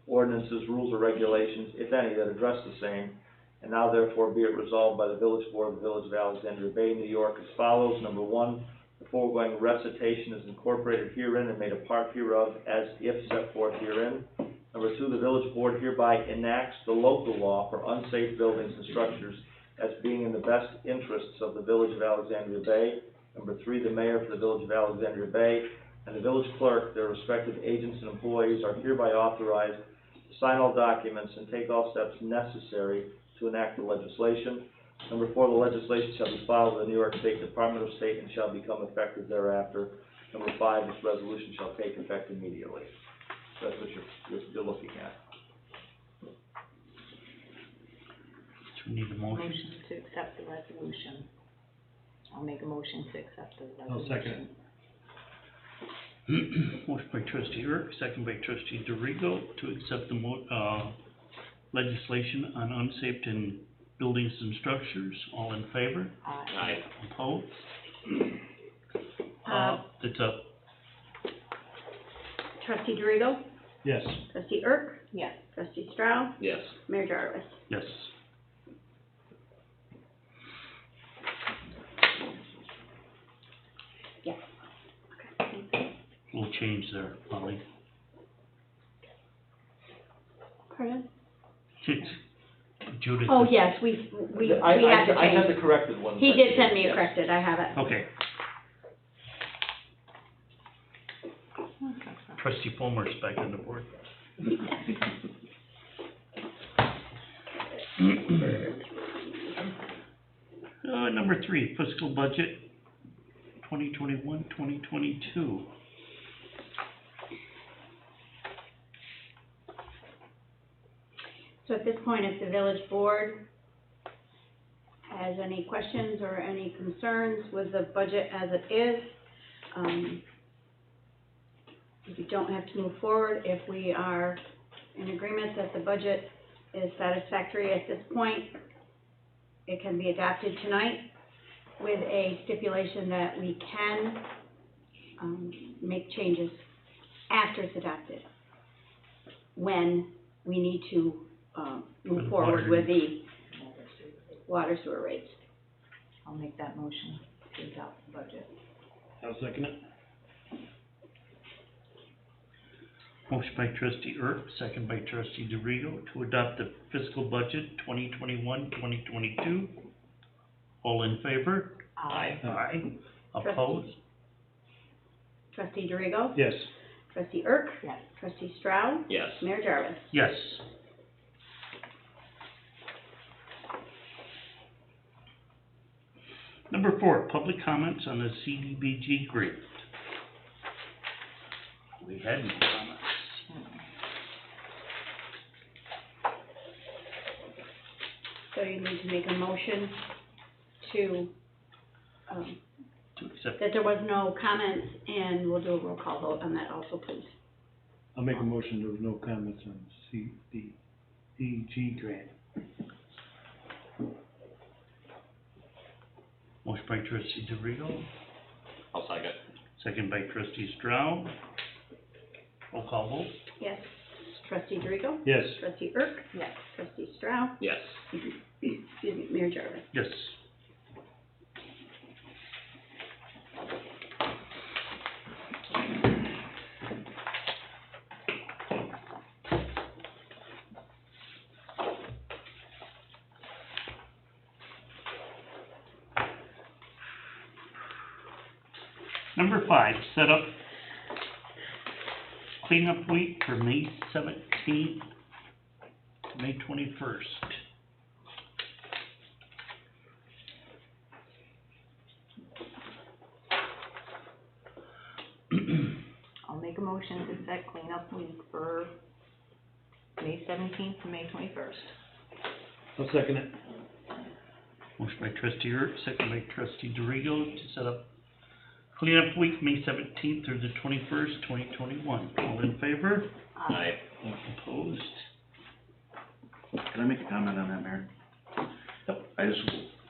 ordinances, rules, or regulations, if any, that address the same, and now therefore be it resolved by the Village Board of the Village of Alexandria Bay, New York, as follows. Number 1, the foregoing recitation is incorporated herein and made a part hereof as if set forth herein. Number 2, the Village Board hereby enacts the local law for unsafe buildings and structures as being in the best interests of the Village of Alexandria Bay. Number 3, the Mayor for the Village of Alexandria Bay and the Village Clerk, their respective agents and employees, are hereby authorized to sign all documents and take all steps necessary to enact the legislation. Number 4, the legislation shall be filed with the New York State Department of State and shall become effective thereafter. Number 5, this resolution shall take effect immediately. That's what you're looking at. Do we need a motion? Motion to accept the resolution. I'll make a motion to accept the resolution. I'll second it. Motion by trustee Erk, second by trustee DeRigo, to accept the legislation on unsafe and buildings and structures. All in favor? Aye. Opposed? It's up. Trustee DeRigo? Yes. Trustee Erk? Yes. Trustee Stroud? Yes. Mayor Jarvis? Yes. Yes. Okay. We'll change there, Molly. Pardon? Judith. Oh, yes, we have to I have change. the corrected one. He did send me a Yes. corrected, I have it. Okay. Trustee Fulmer's back on the board. Number 3, fiscal budget 2021-2022. So at this point, if the village board has any questions or any concerns with the budget as it is, we don't have to move forward. If we are in agreement that the budget is satisfactory at this point, it can be adopted tonight with a stipulation that we can make changes after it's adopted, when we need to move forward with the water sewer rates. I'll make that motion to adopt the budget. I'll second it. Motion by trustee Erb, second by trustee DeRigo, to adopt the fiscal budget 2021-2022. All in favor? Aye. Aye. Opposed? Trustee DeRigo? Yes. Trustee Erk? Yes. Trustee Stroud? Yes. Mayor Jarvis? Yes. Number 4, public comments on the CDBG grant. We had no comments. So you need to make a motion to, To accept. that there was no comments, and we'll do a roll call vote on that also, please. I'll make a motion, there was no comments on CDBG grant. Motion by trustee DeRigo, I'll second. second by trustee Stroud. Roll call vote. Yes. Trustee Dorigo? Yes. Trustee Erk? Yes. Trustee Strauss? Yes. Excuse me, Mayor Jarvis? Yes. Number 5, set up cleanup week for May 17th, May 21st. I'll make a motion to set cleanup week for May 17th to May 21st. I'll second it. Motion by trustee Ertz, second by trustee Dorigo to set up cleanup week, May 17th through the 21st, 2021. All in favor? Aye. Opposed? Can I make a comment on that, Mayor? I just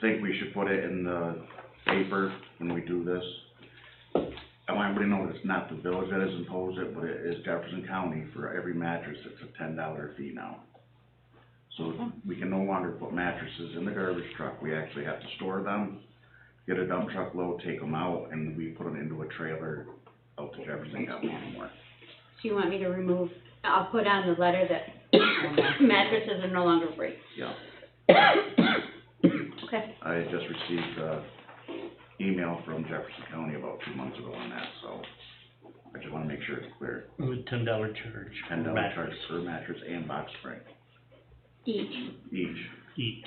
think we should put it in the paper when we do this. I want everybody to know it's not the village that has imposed it, but it is Jefferson County. For every mattress, it's a $10 fee now. So we can no longer put mattresses in the garbage truck. We actually have to store them, get a dump truck load, take them out, and we put them into a trailer out to Jefferson County anymore. So you want me to remove, I'll put on the letter that mattresses are no longer free? Yeah. Okay. I just received a email from Jefferson County about 2 months ago on that, so I just wanna make sure it's clear. With $10 charge. per $10 mattress. charge per mattress and box spring, Each. Each.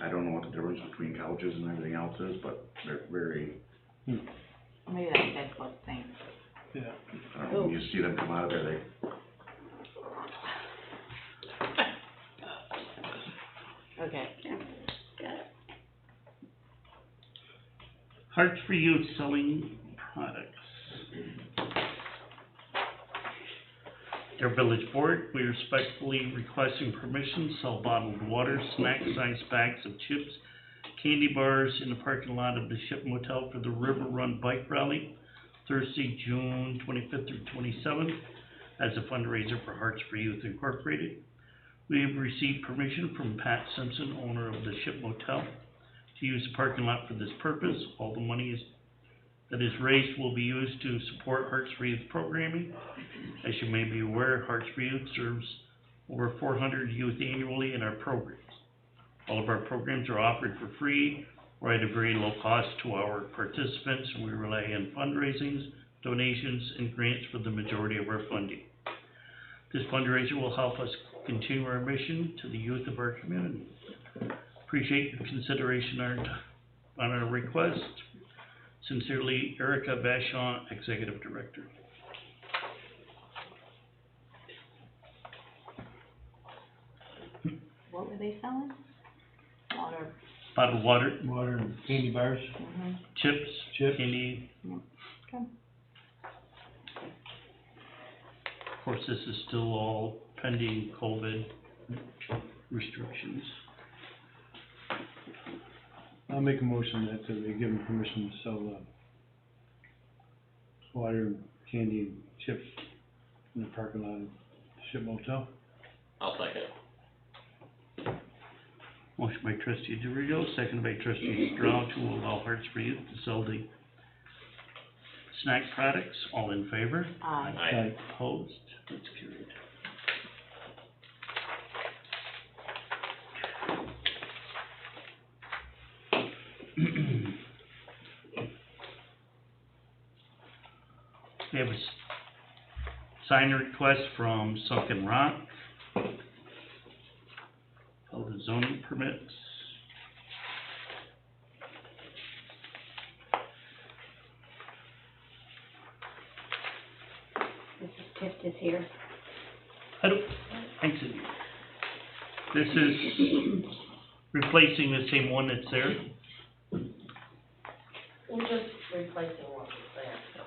I don't know what the difference between couches and everything else is, but they're very, Maybe that's Dead Bug thing. Yeah. I don't know, when you see them come out of there, they, Okay. Got it. Hearts for Youth selling products. Dear Village Board, we respectfully requesting permission to sell bottled water, snack-sized bags of chips, candy bars in the parking lot of the Ship Motel for the River Run Bike Rally, Thursday, June 25th through 27th, as a fundraiser for Hearts for Youth Incorporated. We have received permission from Pat Simpson, owner of the Ship Motel, to use the parking lot for this purpose. All the money that is raised will be used to support Hearts for Youth programming. As you may be aware, Hearts for Youth serves over 400 youth annually in our programs. All of our programs are offered for free or at a very low cost to our participants, and we rely on fundraisings, donations, and grants for the majority of our funding. This fundraiser will help us continue our mission to the youth of our community. Appreciate your consideration on our request. Sincerely, Erica Vachon, Executive Director. What were they selling? Water. Bottled water, Water and candy bars. Mm-hmm. chips, Chips. candy. Okay. Of course, this is still all pending COVID restrictions. I'll make a motion that they give them permission to sell, water and candy and chips in the parking lot of Ship Motel. I'll second. Motion by trustee DeRigo, seconded by trustee Strau to allow Hearts for Youth to sell the snack products. All in favor? Aye. Aye. Opposed? That's carried. We have a sign request from Sunken Rock. All the zoning permits. Mrs. Tift is here. Hello, thanks, Cindy. This is replacing the same one that's there. We're just replacing what was there.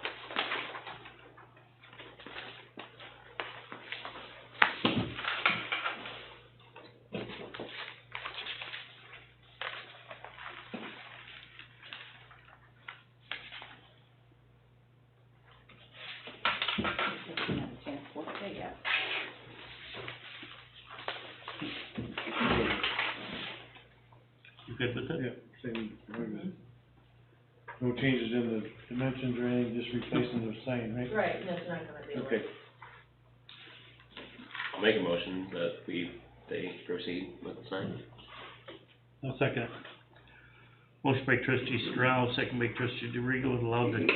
Haven't had a chance to look at it yet. good with it? Yeah, same, very good. No changes in the dimensions or anything, just replacing the sign, right? Right, and it's not gonna be. Okay. I'll make a motion that they proceed with the sign. I'll second. Motion by trustee Strauss, second by trustee DeRigo, to allow the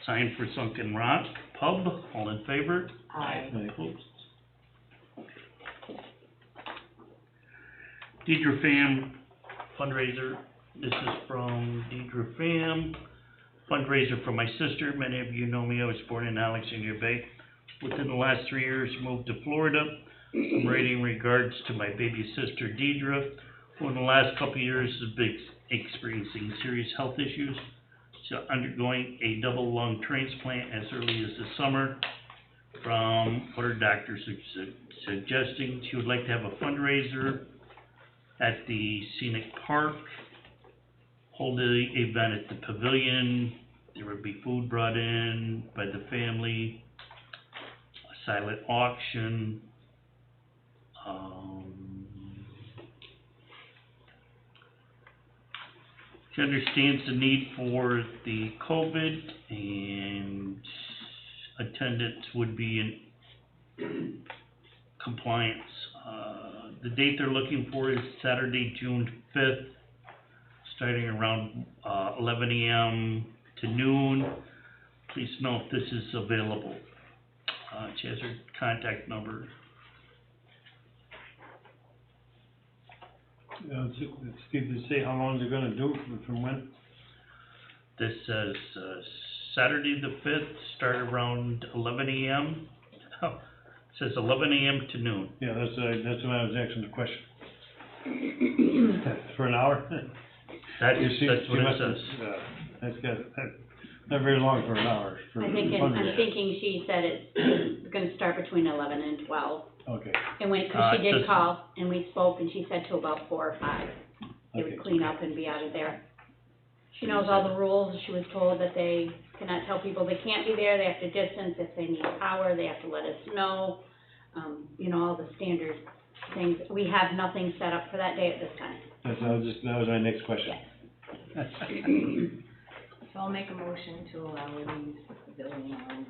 sign for Sunken Rock Pub. All in favor? Aye. Opposed? Deidre Pham fundraiser. This is from Deidre Pham, fundraiser for my sister. Many of you know me. I was born in Alexandria Bay. Within the last 3 years, moved to Florida. I'm writing regards to my baby sister Deidre, who in the last couple of years has been experiencing serious health issues. She's undergoing a double lung transplant as early as the summer. From what her doctors are suggesting, she would like to have a fundraiser at the Scenic Park, hold the event at the pavilion. There would be food brought in by the family, a silent auction. She understands the need for the COVID, and attendance would be in compliance. The date they're looking for is Saturday, June 5th, starting around 11 a.m. to noon. Please know if this is available. She has her contact number. Did they say how long they're gonna do, from when? This says Saturday the 5th, start around 11 a.m. Oh, it says 11 a.m. to noon. Yeah, that's when I was asking the question. For an hour? That's You see- what you it must- says. that's not very long for an hour. For I'm thinking fundraising. she said it's gonna start between 11 and 12. Okay, And cause she it did doesn't- call, and we spoke, and she said till about 4 or 5, they Okay. would clean up and be out of there. She knows all the rules. She was told that they cannot tell people they can't be there, they have to distance. If they need power, they have to let us know. All the standard things. We have nothing set up for that day at this time. that was my next question. So I'll make a motion to allow her to use the pavilion on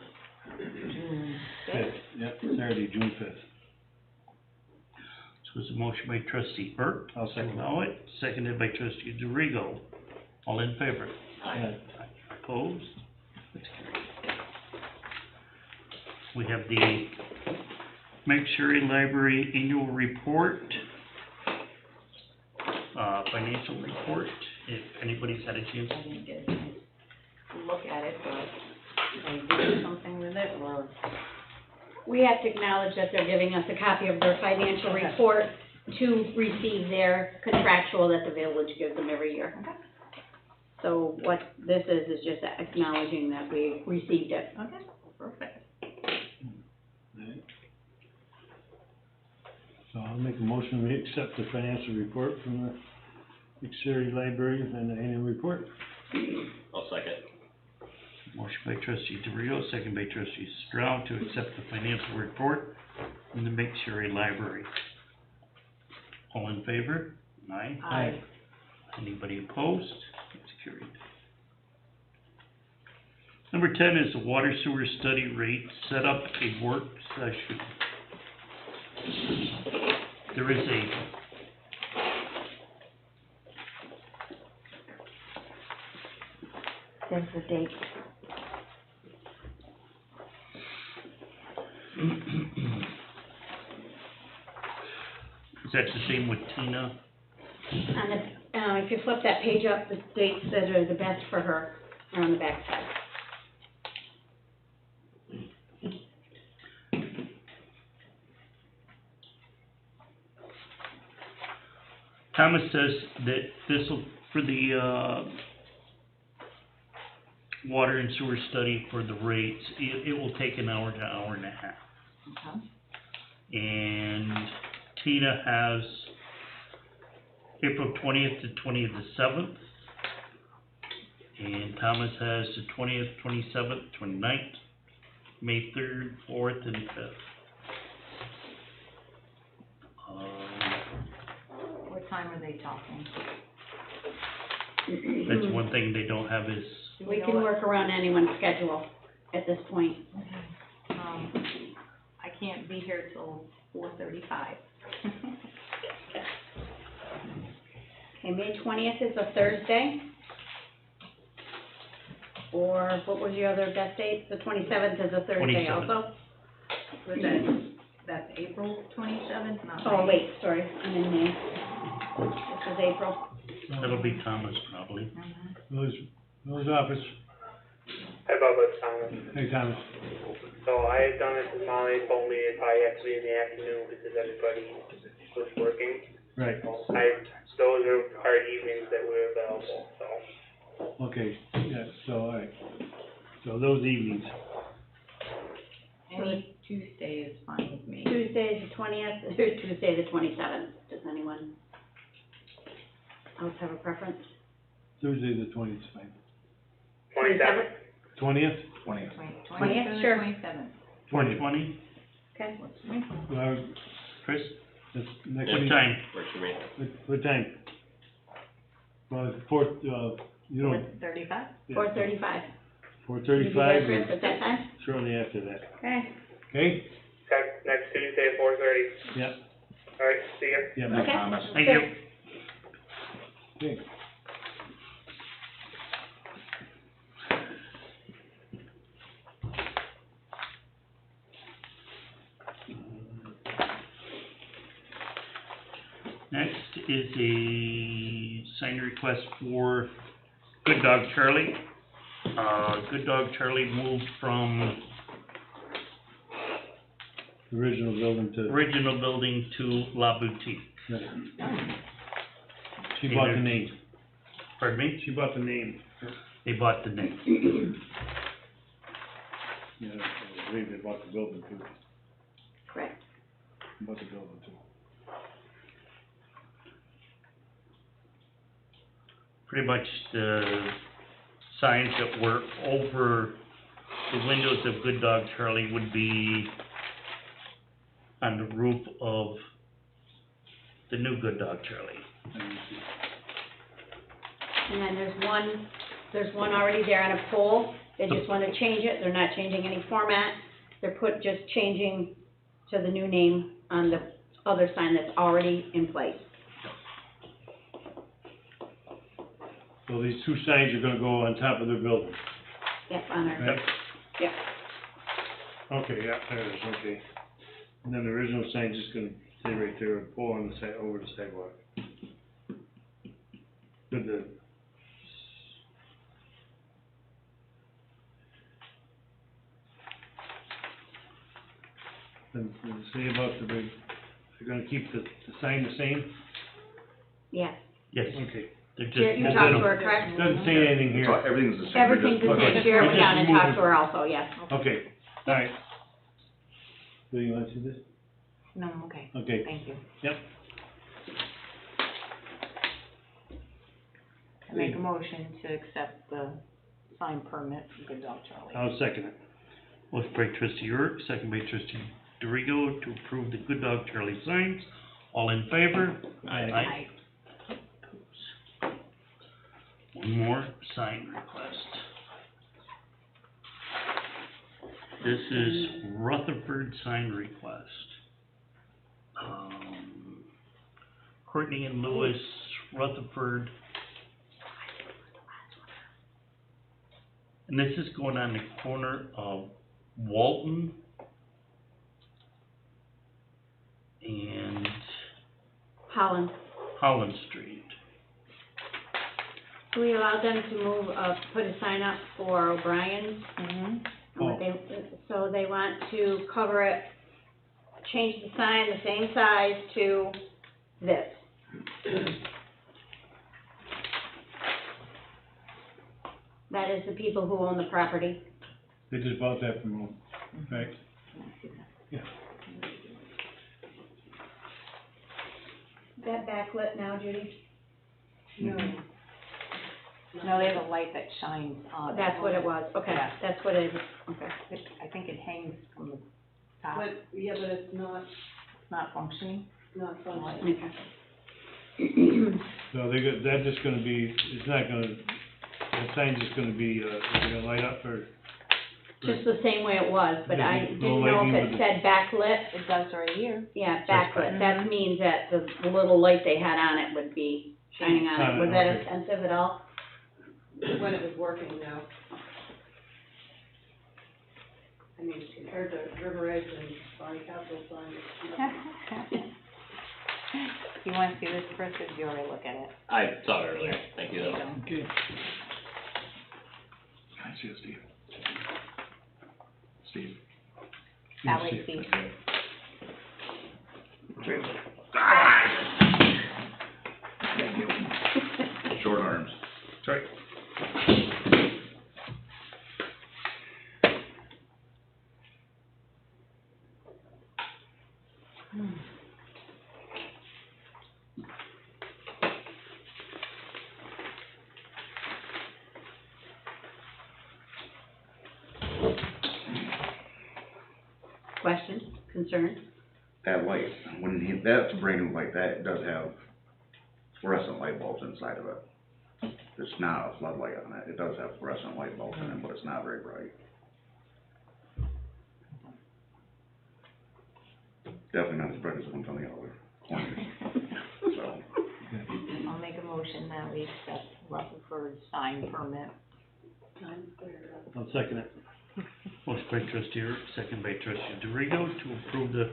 June 5th. Yep, Saturday, June 5th. This was a motion by trustee Burt. I'll To second. allow it, seconded by trustee DeRigo. All in favor? Aye. Opposed? That's carried. We have the McSherry Library Annual Report, financial report, if anybody's had a chance. I didn't get a chance to look at it, but they did something with it, or? We have to acknowledge that they're giving us a copy of their financial report to receive their contractual that the village gives them every year. Okay. So what this is just acknowledging that we received it. Okay, perfect. Right. So I'll make a motion, we accept the financial report from the McSherry Library and the annual report. I'll second. Motion by trustee DeRigo, second by trustee Stroud to accept the financial report from the McSherry Library. All in favor? Aye. Aye. Anybody opposed? It's carried. Number 10 is the water sewer study rate, set up a work session. There is There's the date. is that the same with Tina? On the, if you flip that page up, the dates that are the best for her are on the back side. Thomas says that this will, for the, water and sewer study for the rates, it will take an hour to hour and a half. Okay. And Tina has April 20th to 27th. And Thomas has the 20th, 27th, 29th, May 3rd, 4th, and 5th. What time are they talking? That's one thing they don't have is, We can work around anyone's schedule at this point. I can't be here till 4:35. Okay, May 20th is a Thursday. Or what was your other best date? The 27th is a Thursday 27th. also? Was that's April 27th, not Oh, May? wait, sorry, I'm in May. This is April. that'll be Thomas probably. Miller's office. Hi, Bubba, it's Thomas. Hey, Thomas. So I had done it with Molly, told me it probably had to be in the afternoon because everybody was working. Right, Those are evenings that we're available, so. okay, yeah, so, all right. So those evenings, Any Tuesday is fine with me. Tuesday is the 20th, or Tuesday the 27th. Does anyone else have a preference? Thursday the 20th, fine. 27th? 20th? 20th. 20th, sure. 27th. 2020, Okay. Chris, that's next what week. time? Works for me. What time? Well, fourth, you don't. 4:35? Yeah, 4:35. 4:35, Chris, at that time? shortly after that, Okay. okay? Okay, next Tuesday at 4:30. Yeah, All right, see ya. yeah, Thanks, Okay. Thomas. Thank you. okay. Next is a sign request for Good Dog Charlie. Good Dog Charlie moved from Original building to, original building to La Boutique. right. She bought the name, Pardon me? she bought the name. They bought the name. Yeah, I believe they bought the building too, Correct. bought the building too. Pretty much the signs that were over the windows of Good Dog Charlie would be on the roof of the new Good Dog Charlie. And then there's one already there on a pole. They just want to change it. They're not changing any format. They're just changing to the new name on the other sign that's already in place. So these two signs are gonna go on top of their building, Yep, on our, right? yep. Okay, yeah, there it is, okay. And then the original sign's just gonna stay right there, pull on the side, over the sidewalk. With the, and say about the big, they're gonna keep the sign the same? Yes. Yes, Okay. they're just. You talked to her, correct? Doesn't say anything So here. everything's the same. Everything's the Okay. same. Share We're went just down and talked moving- to her also, yes. Okay, all right. Do you want to see this? No, I'm okay. Okay, Thank you. yep. I make a motion to accept the sign permit for Good Dog Charlie. I'll second it. Motion by trustee Yurk, second by trustee Dorigo to approve the Good Dog Charlie signs. All in favor? Aye. One more sign request. This is Rutherford sign request. Courtney and Lewis, Rutherford. And this is going on the corner of Walton and Holland. Holland Street. So we allowed them to move, put a sign up for O'Brien's. Mm-hmm. So they want to cover it, change the sign the same size to this. That is the people who own the property. They just bought that from them, right? Yeah. Is that backlit now, Judy? No. No, they have a light that shines on. That's what it was, okay, Yeah. that's what it is, okay. I think it hangs from the top. But, yeah, but it's not Not functioning. functioning. Okay. So that's just gonna be, it's not gonna the sign's just gonna be, gonna light up or? Just the same way it was, but I Maybe didn't no know if lighting it with said backlit. It does right here. Yeah, Just backlit, that means that the little light they had on it would be shining on it. Was that Okay. offensive at all? When it was working, no. I mean, compared to River Edge and Bonnie Capital signs. If you wanna see this, Chris, if you already look at it. I saw it earlier, thank you There though. you go. Okay. I see it, Steve. Steve. That way, Steve. Short arms. Sorry. Question, concern? That light, that's a brand new light, that does have fluorescent light bulbs inside of it. It's not a floodlight on it, it does have fluorescent light bulbs in it, but it's not very bright. Definitely not as bright as the ones on the other corners, so. I'll make a motion that we accept Rutherford's sign permit. I'll second it. Motion by trustee Eric, second by trustee DeRigo to approve the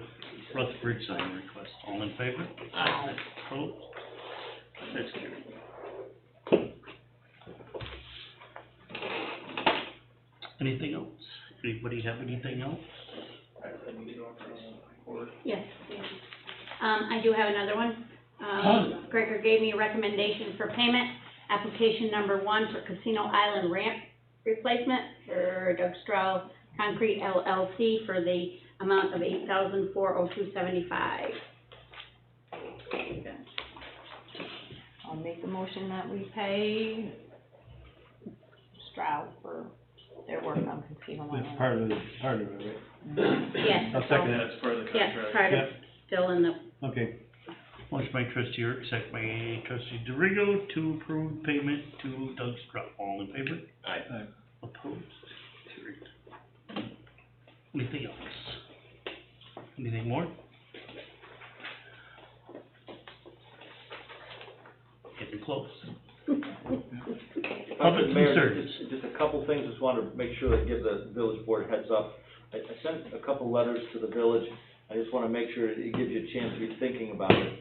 Rutherford sign request. All in favor? Aye. Opposed? That's carried. Anything else? Anybody have anything else? Yes. I do have another one. Gregor gave me a recommendation for payment, application number 1 for Casino Island ramp replacement for Doug Stroh Concrete LLC for the amount of $8,402.75. I'll make a motion that we pay Stroud for their work on Casino That's Island. part of it, right? Yes. I'll second it. That's part of the Yes, contract. part of, Yep. still in the, Okay. Motion by trustee Eric, second by trustee DeRigo to approve payment to Doug Stroud. All in favor? Aye. Opposed? Carried. Anything else? Anything more? Getting close. Public Mayor, concerns. just a couple things, just wanted to make sure to give the village board a heads up. I sent a couple letters to the village, I just wanna make sure it gives you a chance to be thinking about it.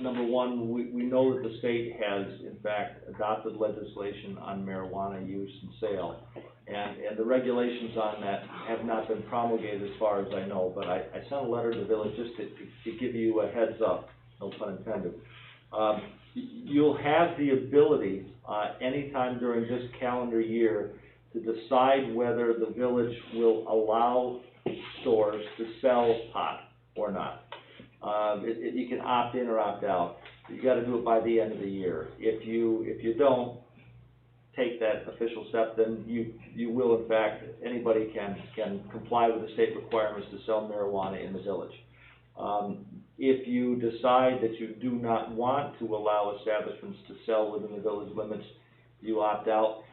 Number one, we know that the state has in fact adopted legislation on marijuana use and sale. And the regulations on that have not been promulgated as far as I know, but I sent a letter to the village just to give you a heads up, no pun intended. You'll have the ability, anytime during this calendar year, to decide whether the village will allow stores to sell pot or not. You can opt in or opt out. You gotta do it by the end of the year. If you don't take that official step, then you will in fact, anybody can comply with the state requirements to sell marijuana in the village. If you decide that you do not want to allow establishments to sell within the village limits, you opt out,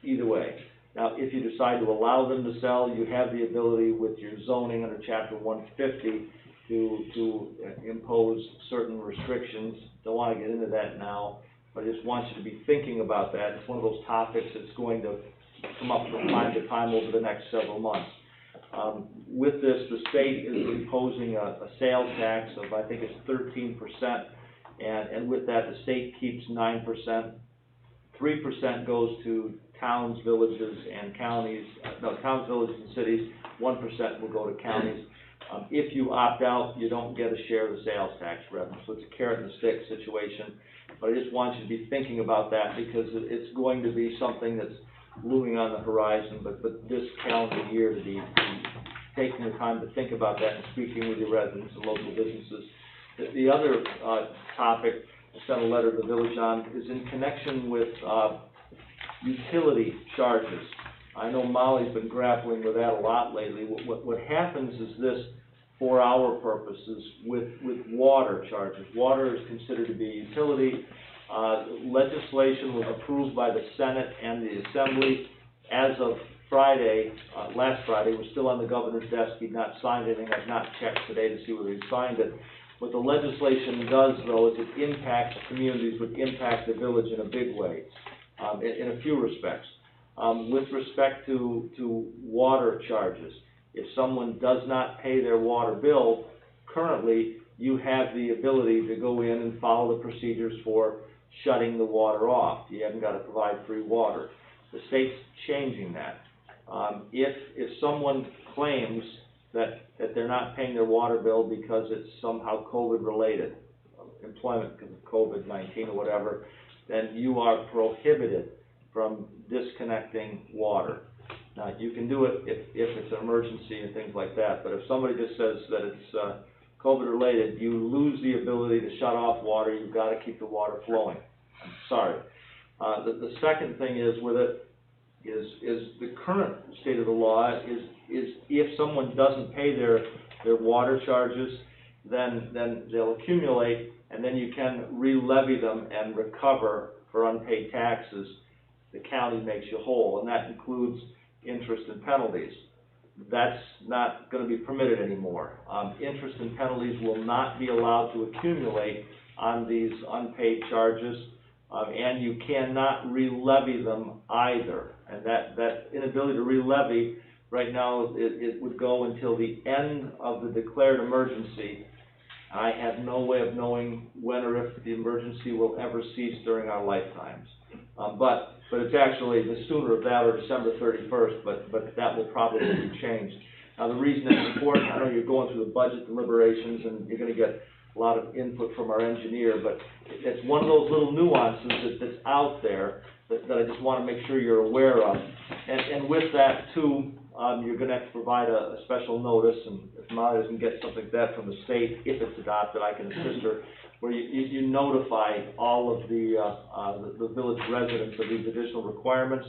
either way. Now, if you decide to allow them to sell, you have the ability with your zoning under chapter 150 to impose certain restrictions. Don't want to get into that now, but I just want you to be thinking about that. It's one of those topics that's going to come up from time to time over the next several months. With this, the state is imposing a sales tax of, I think it's 13%, and with that, the state keeps 9%. 3% goes to towns, villages, and counties, towns, villages, and cities. 1% will go to counties. If you opt out, you don't get a share of the sales tax revenue, so it's a carrot and stick situation. But I just want you to be thinking about that, because it's going to be something that's looming on the horizon, but this calendar year to be taking the time to think about that and speaking with your residents and local businesses. The other topic I sent a letter to the village on is in connection with utility charges. I know Molly's been grappling with that a lot lately. What happens is this, for our purposes, with water charges. Water is considered to be a utility, Legislation was approved by the Senate and the Assembly as of Friday, last Friday. We're still on the governor's desk. He'd not signed anything. I've not checked today to see whether he signed it. What the legislation does, though, is it impacts communities, would impact the village in a big way, in a few respects. With respect to water charges, if someone does not pay their water bill, currently, you have the ability to go in and follow the procedures for shutting the water off. You haven't got to provide free water. The state's changing that. If someone claims that they're not paying their water bill because it's somehow COVID-related, employment because of COVID-19 or whatever, then you are prohibited from disconnecting water. Now, you can do it if it's an emergency and things like that, but if somebody just says that it's COVID-related, you lose the ability to shut off water. You've got to keep the water flowing. I'm sorry. The second thing is the current state of the law is if someone doesn't pay their water charges, then they'll accumulate, and then you can re-levy them and recover for unpaid taxes. The county makes you whole, and that includes interest and penalties. That's not going to be permitted anymore. Interest and penalties will not be allowed to accumulate on these unpaid charges, and you cannot re-levy them either. And that inability to re-levy, right now, it would go until the end of the declared emergency. I have no way of knowing when or if the emergency will ever cease during our lifetimes. But it's actually the sooner of that or December 31st, but that will probably be changed. Now, the reason it's important, I know you're going through the budget deliberations and you're going to get a lot of input from our engineer, but it's one of those little nuances that's out there that I just want to make sure you're aware of. And with that, too, you're going to have to provide a special notice, and if Molly doesn't get something like that from the state, if it's adopted, I can assist her, where you notify all of the village residents of these additional requirements.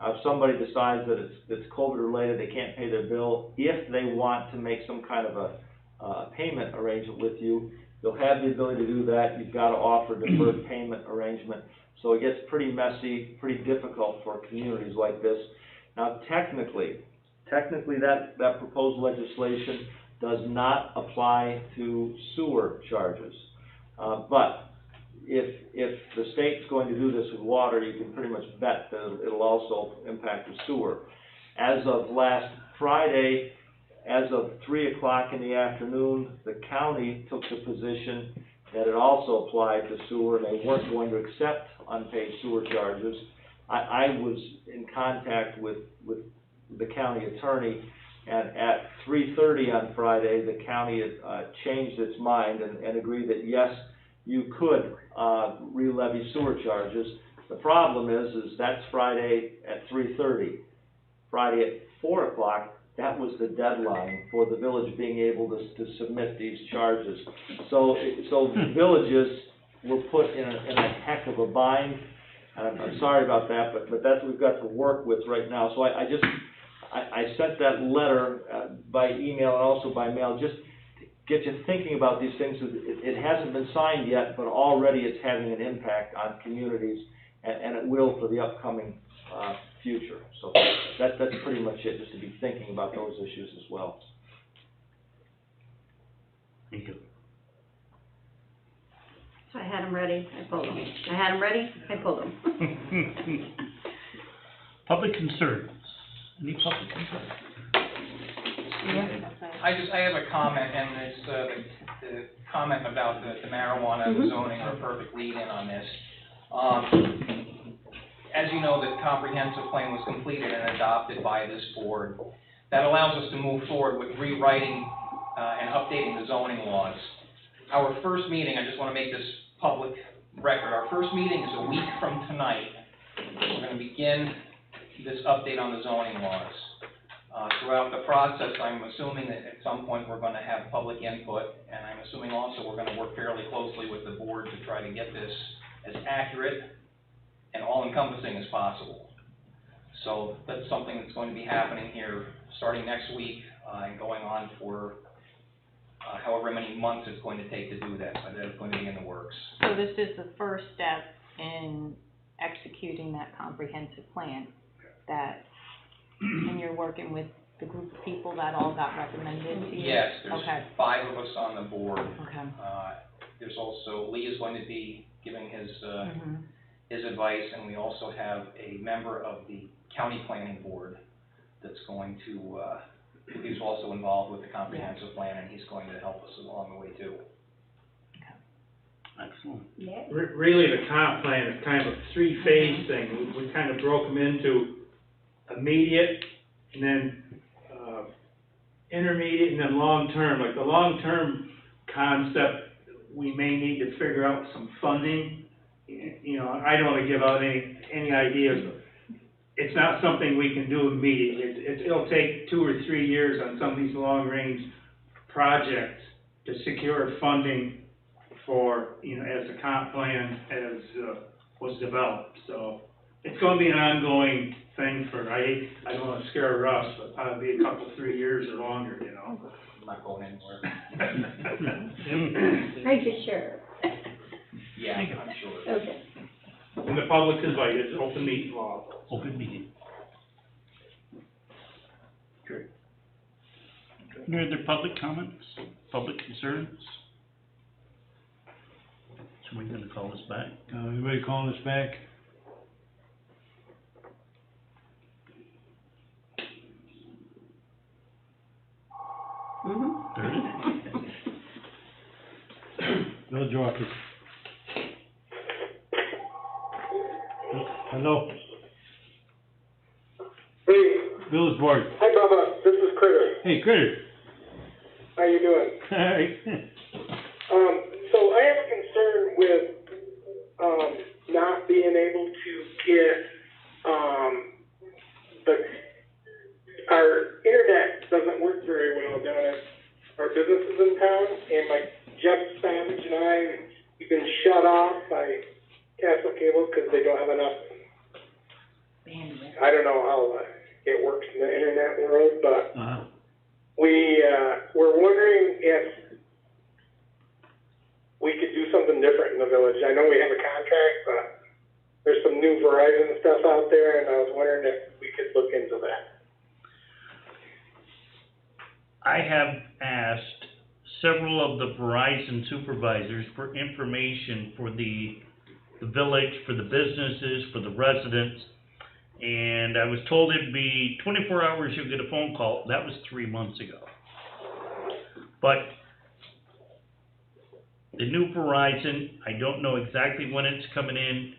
If somebody decides that it's COVID-related, they can't pay their bill, if they want to make some kind of a payment arrangement with you, you'll have the ability to do that. You've got to offer a deferred payment arrangement. So it gets pretty messy, pretty difficult for communities like this. Now, technically that proposed legislation does not apply to sewer charges. But if the state's going to do this with water, you can pretty much bet that it'll also impact the sewer. As of last Friday, as of 3 o'clock in the afternoon, the county took the position that it also applied to sewer, and they weren't going to accept unpaid sewer charges. I was in contact with the county attorney, and at 3:30 on Friday, the county changed its mind and agreed that yes, you could re-levy sewer charges. The problem is that's Friday at 3:30. Friday at 4 o'clock, that was the deadline for the village being able to submit these charges. So villages were put in a heck of a bind, and I'm sorry about that, but that's what we've got to work with right now. So I sent that letter by email and also by mail, just to get you thinking about these things. It hasn't been signed yet, but already it's having an impact on communities, and it will for the upcoming future. So that's pretty much it, just to be thinking about those issues as well. Thank you. So I had them ready, I pulled them. I had them ready, I pulled them. Public concerns. Any public concerns? I have a comment, and it's the comment about the marijuana and the zoning are a perfect lead-in on this. As you know, the comprehensive plan was completed and adopted by this board. That allows us to move forward with rewriting and updating the zoning laws. Our first meeting, I just want to make this public record, our first meeting is a week from tonight. We're going to begin this update on the zoning laws. Throughout the process, I'm assuming that at some point we're going to have public input, and I'm assuming also we're going to work fairly closely with the board to try to get this as accurate and all-encompassing as possible. So that's something that's going to be happening here starting next week and going on for however many months it's going to take to do that, but that's going to be in the works. So this is the first step in executing that comprehensive plan that, and you're working with the group of people that all got recommended to you? Yes, there's Okay. 5 of us on the board. Okay. There's also, Lee is going to be giving his, Mm-hmm. his advice, and we also have a member of the county planning board that's going to, who's also involved with the comprehensive plan, and he's going to help us along the way too. Excellent. Yeah. Really, the comp plan is kind of a three-phase thing. We kind of broke them into immediate, and then, intermediate, and then long-term. Like the long-term concept, we may need to figure out some funding. You know, I don't want to give out any ideas, but it's not something we can do immediately. It'll take 2 or 3 years on some of these long-range projects to secure funding for, you know, as the comp plan was developed. So it's going to be an ongoing thing for, I don't want to scare Russ, but probably a couple, 3 years or longer, you know. I'm not going anywhere. Are you sure? Yeah, I'm sure. Okay. And the public's invited, it's open meeting law. Open meeting. Good. Any other public comments, public concerns? Somebody gonna call us back? Anybody calling us back? Mm-hmm. Village office. Hello, Hey, village board. hi Bubba, this is Critter. Hey, Critter. How you doing? Hi. So I have a concern with, not being able to get, our internet doesn't work very well down at our businesses in town, and like Jeff Savage and we've been shut off by Castle Cable because they don't have enough. I don't know how it works in the internet world, but we're wondering if we could do something different in the village. I know we have a contract, but there's some new Verizon stuff out there, and I was wondering if we could look into that. I have asked several of the Verizon supervisors for information for the village, for the businesses, for the residents, and I was told it'd be 24 hours you'll get a phone call. That was 3 months ago. But the new Verizon, I don't know exactly when it's coming in.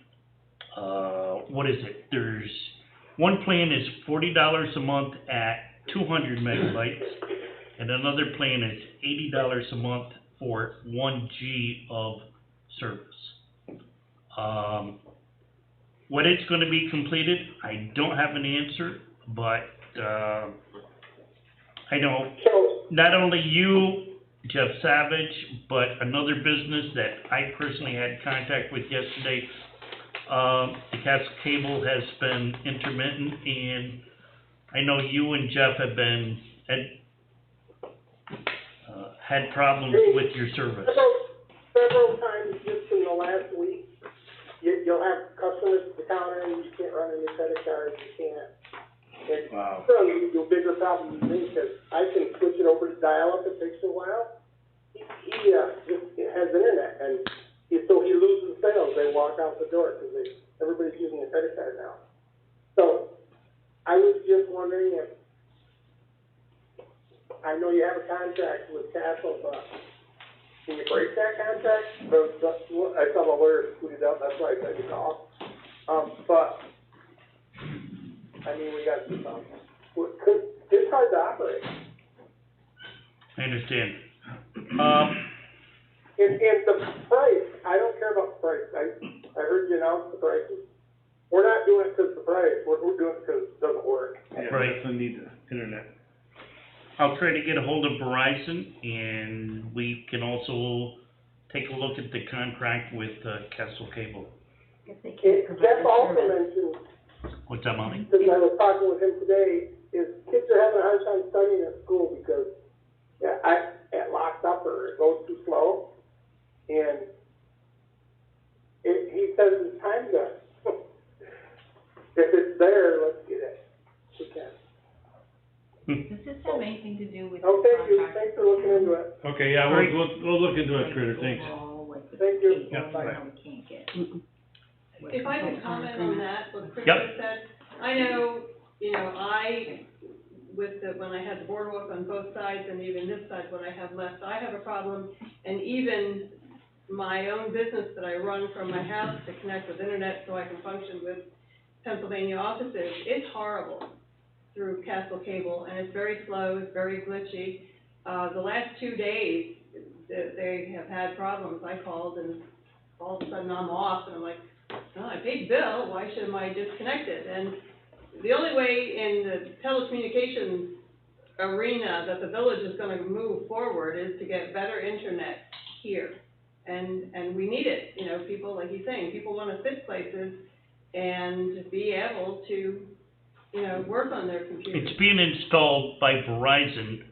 What is it? There's one plan is $40 a month at 200 megabytes, and another plan is $80 a month for 1G of service. When it's going to be completed, I don't have an answer, but I know not only you, Jeff Savage, but another business that I personally had contact with yesterday, the Castle Cable has been intermittent, and I know you and Jeff have been had problems with your service. Several times just in the last week, you'll have customers at the counter and you can't run any credit cards, you can't. It's probably a bigger problem than me, because I can switch it over to dial-up, it takes a while. He just has internet, and so he loses sales, they walk out the door, because everybody's using a credit card now. So, I was just wondering if, I know you have a contract with Castle, but can you break that contract? I saw the lawyer tweeted out, that's why I said to call. But, I mean, we got some, it's hard to operate. I understand. And the price, I don't care about the price. I heard you announce the prices. We're not doing it because of the price, we're doing it because it doesn't work. Yeah, Right. we definitely need the internet. I'll try to get a hold of Verizon, and we can also take a look at the contract with Castle Cable. If they can't provide Jeff also service. mentioned, What's that, Molly? because I was talking with him today, is kids are having a hard time studying at school because, it locks up or it goes too slow. And he says it's time to, if it's there, let's get it. We can. Does this have anything to do with the Oh, thank you, contract? thanks for looking into it. Okay, yeah, we'll look into it, Critter, thanks. Overall, like the Thank you. cable, Yeah, bye. how we can't get. If I could comment on that, what Chris Yep. has said, I know, when I had the boardwalk on both sides and even this side, when I have left, I have a problem. And even my own business that I run from my house to connect with internet so I can function with Pennsylvania offices, it's horrible through Castle Cable, and it's very slow, it's very glitchy. The last 2 days, they have had problems. I called and all of a sudden I'm off and I'm like, oh, I paid the bill, why should I disconnect it? And the only way in the telecommunications arena that the village is gonna move forward is to get better internet here. And we need it, people, like he's saying, people wanna sit places and be able to, work on their computers. It's being installed by Verizon.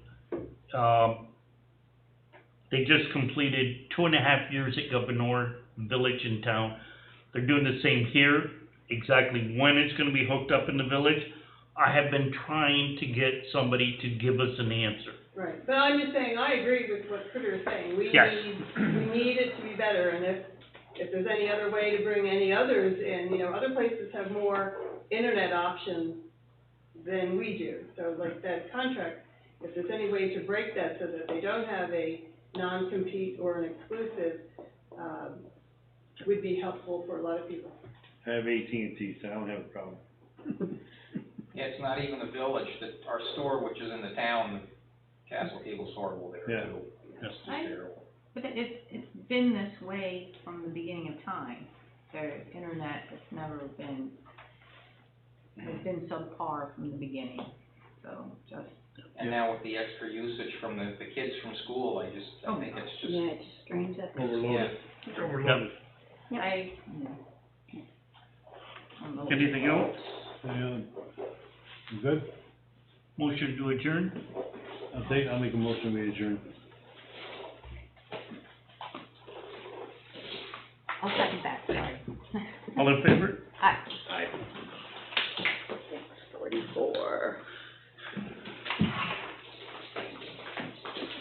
They just completed 2.5 years at Gouverneur Village in town. They're doing the same here. Exactly when it's gonna be hooked up in the village, I have been trying to get somebody to give us an answer. Right, but I'm just saying, I agree with what Critter is saying. We Yes. need it to be better, and if there's any other way to bring any others in, other places have more internet options than we do. So like that contract, if there's any way to break that so that they don't have a non-compete or an exclusive, would be helpful for a lot of people. I have AT&T, so I don't have a problem. Yeah, it's not even the village, that our store, which is in the town, Castle Cable's horrible there Yeah. too. It's just terrible. But it's been this way from the beginning of time. The internet has never been, has been subpar from the beginning, so just. And now with the extra usage from the kids from school, I think it's just. Yeah, it just screams at them. Overloaded. Yeah. Overloaded. Anything else? You good? Motion to adjourn? I'll make a motion, we adjourn. I'll second that, sorry. All in favor? Aye. Aye. 6:44.